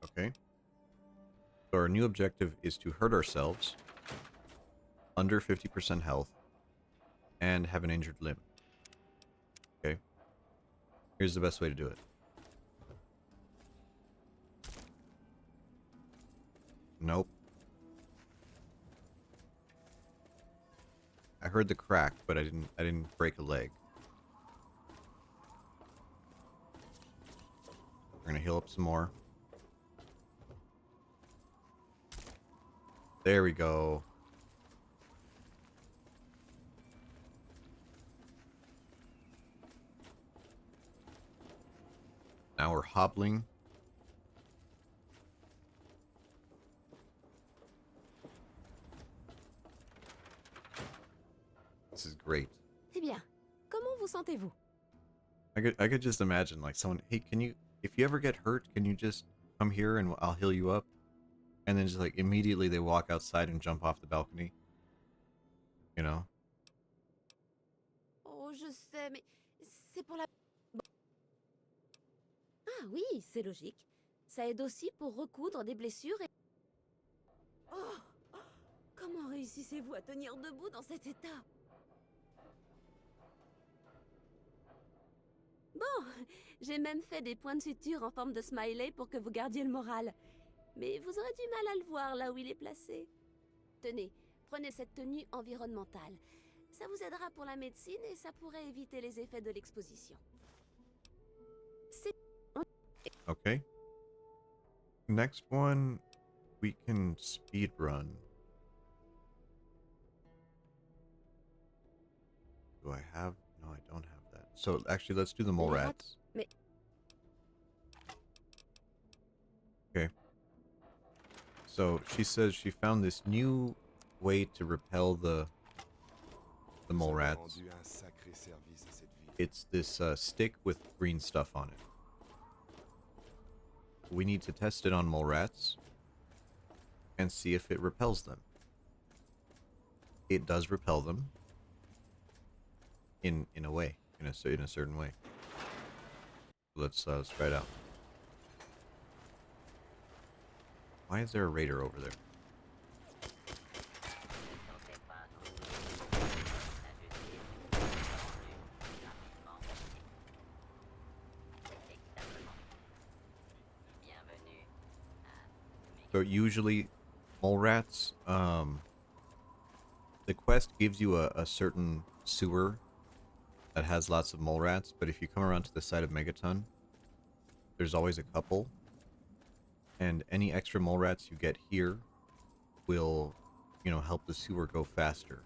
Okay. So our new objective is to hurt ourselves under 50% health and have an injured limb. Okay. Here's the best way to do it. Nope. I heard the crack, but I didn't break a leg. We're gonna heal up some more. There we go. Now we're hobbling. This is great. Eh bien, comment vous sentez-vous? I could just imagine like someone, hey, can you, if you ever get hurt, can you just come here and I'll heal you up? And then just like immediately they walk outside and jump off the balcony. You know? Oh, je sais, mais c'est pour la... Bon. Ah oui, c'est logique. Ça aide aussi pour recoudre des blessures et... Oh! Comment réussissez-vous à tenir debout dans cet état? Bon, j'ai même fait des points de suture en forme de smiley pour que vous gardiez le moral. Mais vous aurez du mal à le voir là où il est placé. Tenez, prenez cette tenue environnementale. Ça vous aidera pour la médecine et ça pourrait éviter les effets de l'exposition. C'est... Okay. Next one, we can speed run. Do I have? No, I don't have that. So actually, let's do the mole Les rats. Mais... Okay. So she says she found this new way to repel the mole Vous avez rats. rendu un sacré service à cette ville. It's this stick with green stuff on it. We need to test it on mole rats and see if it repels them. It does repel them in a way, in a certain way. Let's try it out. Why is there a raider over there? So usually, mole rats, the quest gives you a certain sewer that has lots of mole rats, but if you come around to the side of Megaton, there's always a couple. And any extra mole rats you get here will, you know, help the sewer go faster.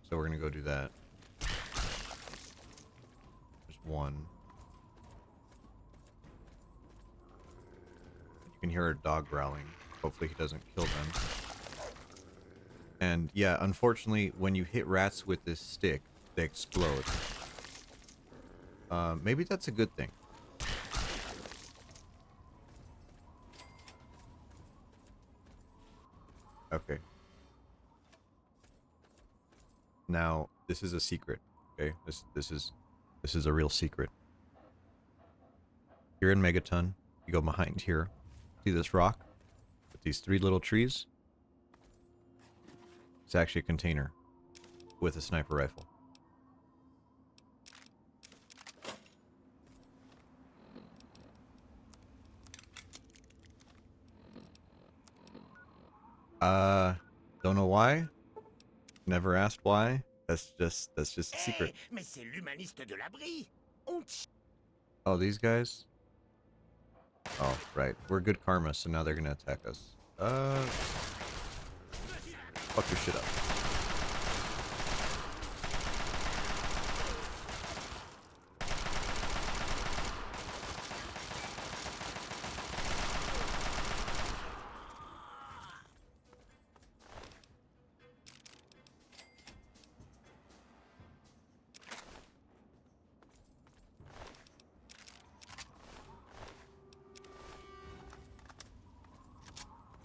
So we're gonna go do that. There's one. You can hear a dog growling. Hopefully he doesn't kill them. And yeah, unfortunately, when you hit rats with this stick, they explode. Maybe that's a good thing. Okay. Now, this is a secret. Okay, this is a real secret. Here in Megaton, you go behind here. See this rock with these 3 little trees? It's actually a container with a sniper rifle. Don't know why. Never asked why. That's just a secret. Mais c'est l'humaniste de l'abri. On Oh, these guys? Oh, right. We're good karma, so now they're gonna attack us. Fuck your shit up.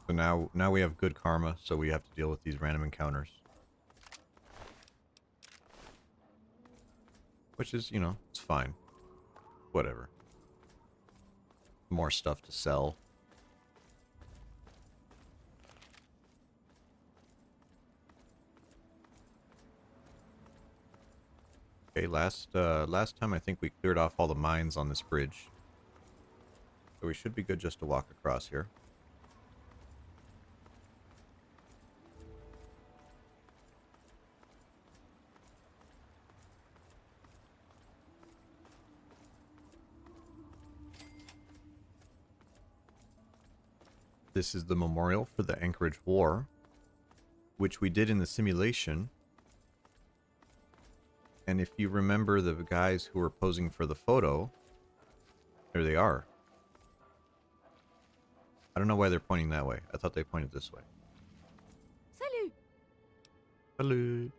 So now we have good karma, so we have to deal with these random encounters. Which is, you know, it's fine. Whatever. More stuff to sell. Okay, last time I think we cleared off all the mines on this bridge. So we should be good just to walk across here. This is the memorial for the Anchorage War, which we did in the simulation. And if you remember the guys who were posing for the photo, there they are. I don't know why they're pointing that way. I thought they pointed this way. Salut! Hello.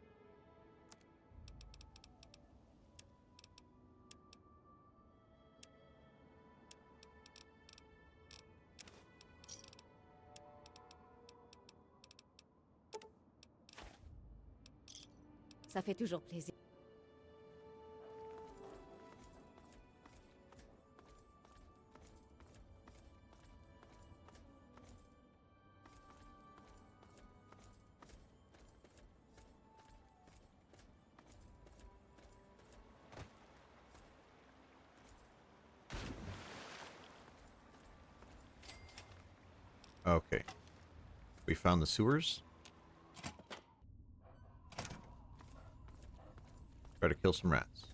Ça fait toujours plaisir. Okay. We found the sewers. Try to kill some rats.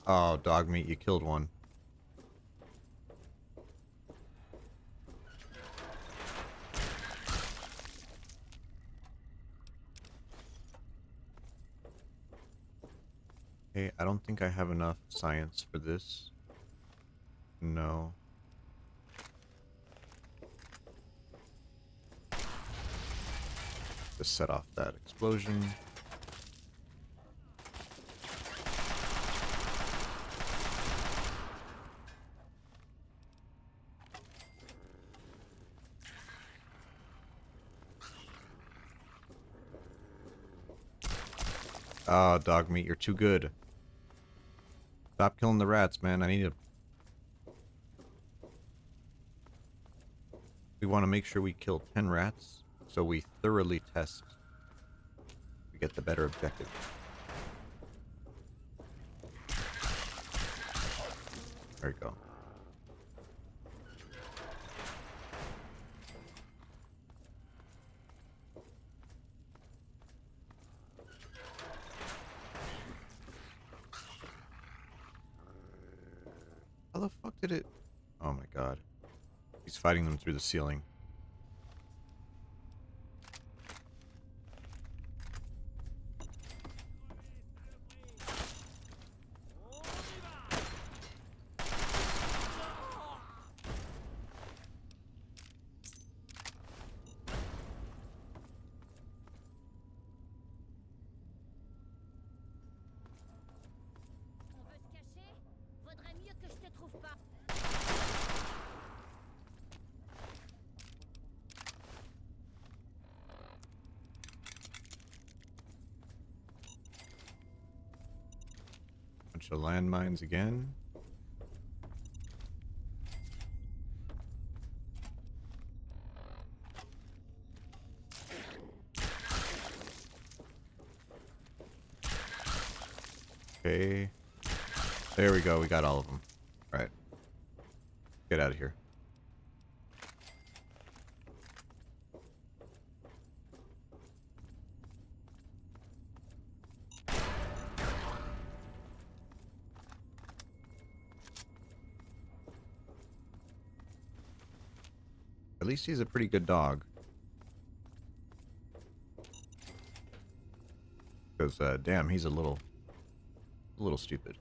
Oh, dog meat, you killed one. Okay, I don't think I have enough science for this. No. To set off that explosion. Oh, dog meat, you're too good. Stop killing the rats, man. I need to... We want to make sure we kill 10 rats, so we thoroughly test to get the better objective. There we go. did it? Oh my god. He's fighting them through the ceiling. On veut se cacher? Vaudrait mieux que je te trouve pas. Bunch of landmines again. Okay. There we go. We got all of them. All right. Get out of here. At least he's a pretty good dog. Because, damn, he's a little stupid.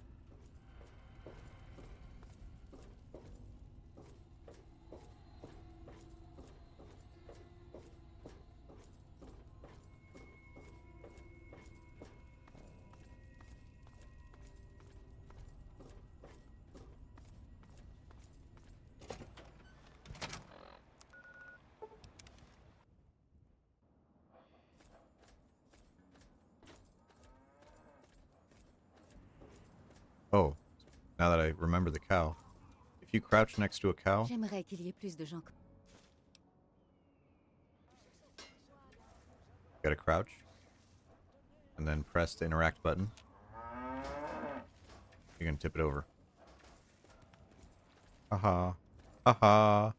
Oh, now that I remember the cow. If you crouch next to a cow, J'aimerais qu'il y ait plus de gens. you gotta crouch. And then press the interact button. You're gonna tip it over. Haha. Haha.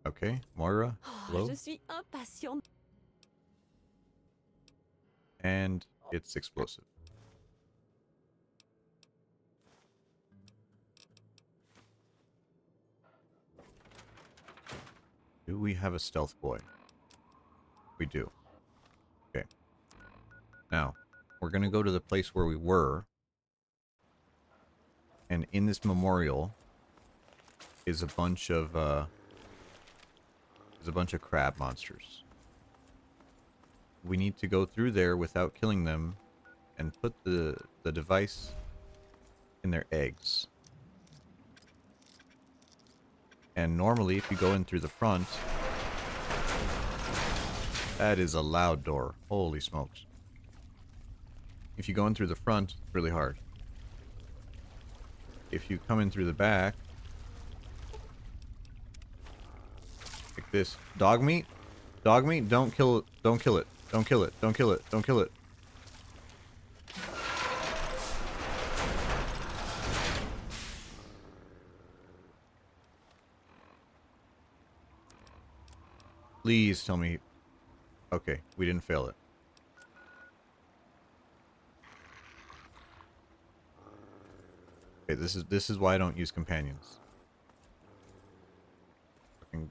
Okay, Moira, Oh, hello. je suis impatiente. And it's explosive. Do we have a stealth boy? We do. Okay. Now, we're gonna go to the place where we were. And in this memorial is a bunch of crab monsters. We need to go through there without killing them and put the device in their eggs. And normally if you go in through the front, that is a loud door. Holy smokes. If you go in through the front, it's really hard. If you come in through the back, like this. Dog meat? Dog meat? Don't kill it. Don't kill it. Don't kill it. Don't kill it. Don't kill it. Please tell me. Okay, we didn't fail it. Okay, this is why I don't use companions. Fucking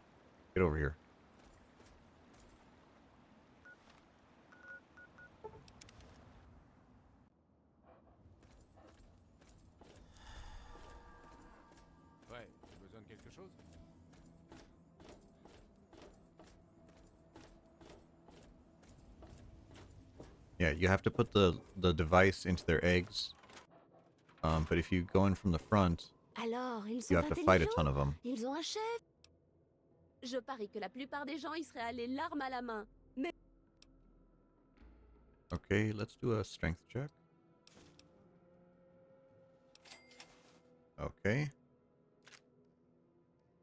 get over here. Ouais, besoin de quelque chose? Yeah, you have to put the device into their eggs. But if you go in from the front, Alors, ils sont you have to fight a intelligents. ton of them. Ils ont un chef. Je parie que la plupart des gens y seraient allés l'arme à la main. Mais Okay, let's do a strength check. Okay.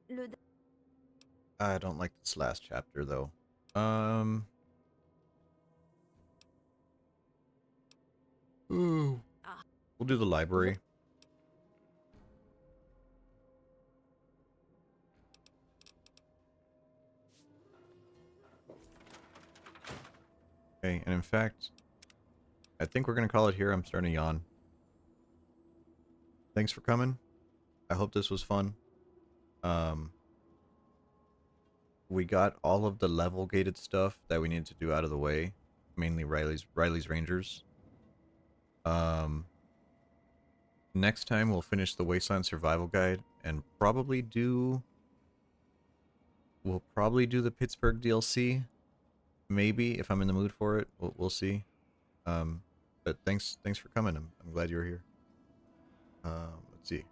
le I don't like this last chapter though. Ooh. Ah. We'll do the library. Okay, and in fact, I think we're gonna call it here. I'm starting to yawn. Thanks for coming. I hope this was fun. We got all of the level gated stuff that we needed to do out of the way, mainly Riley's Rangers. Next time we'll finish the Wasteland Survival Guide and we'll probably do the Pittsburgh DLC. Maybe if I'm in the mood for it, we'll see. But thanks for coming. I'm glad you were here. Let's see.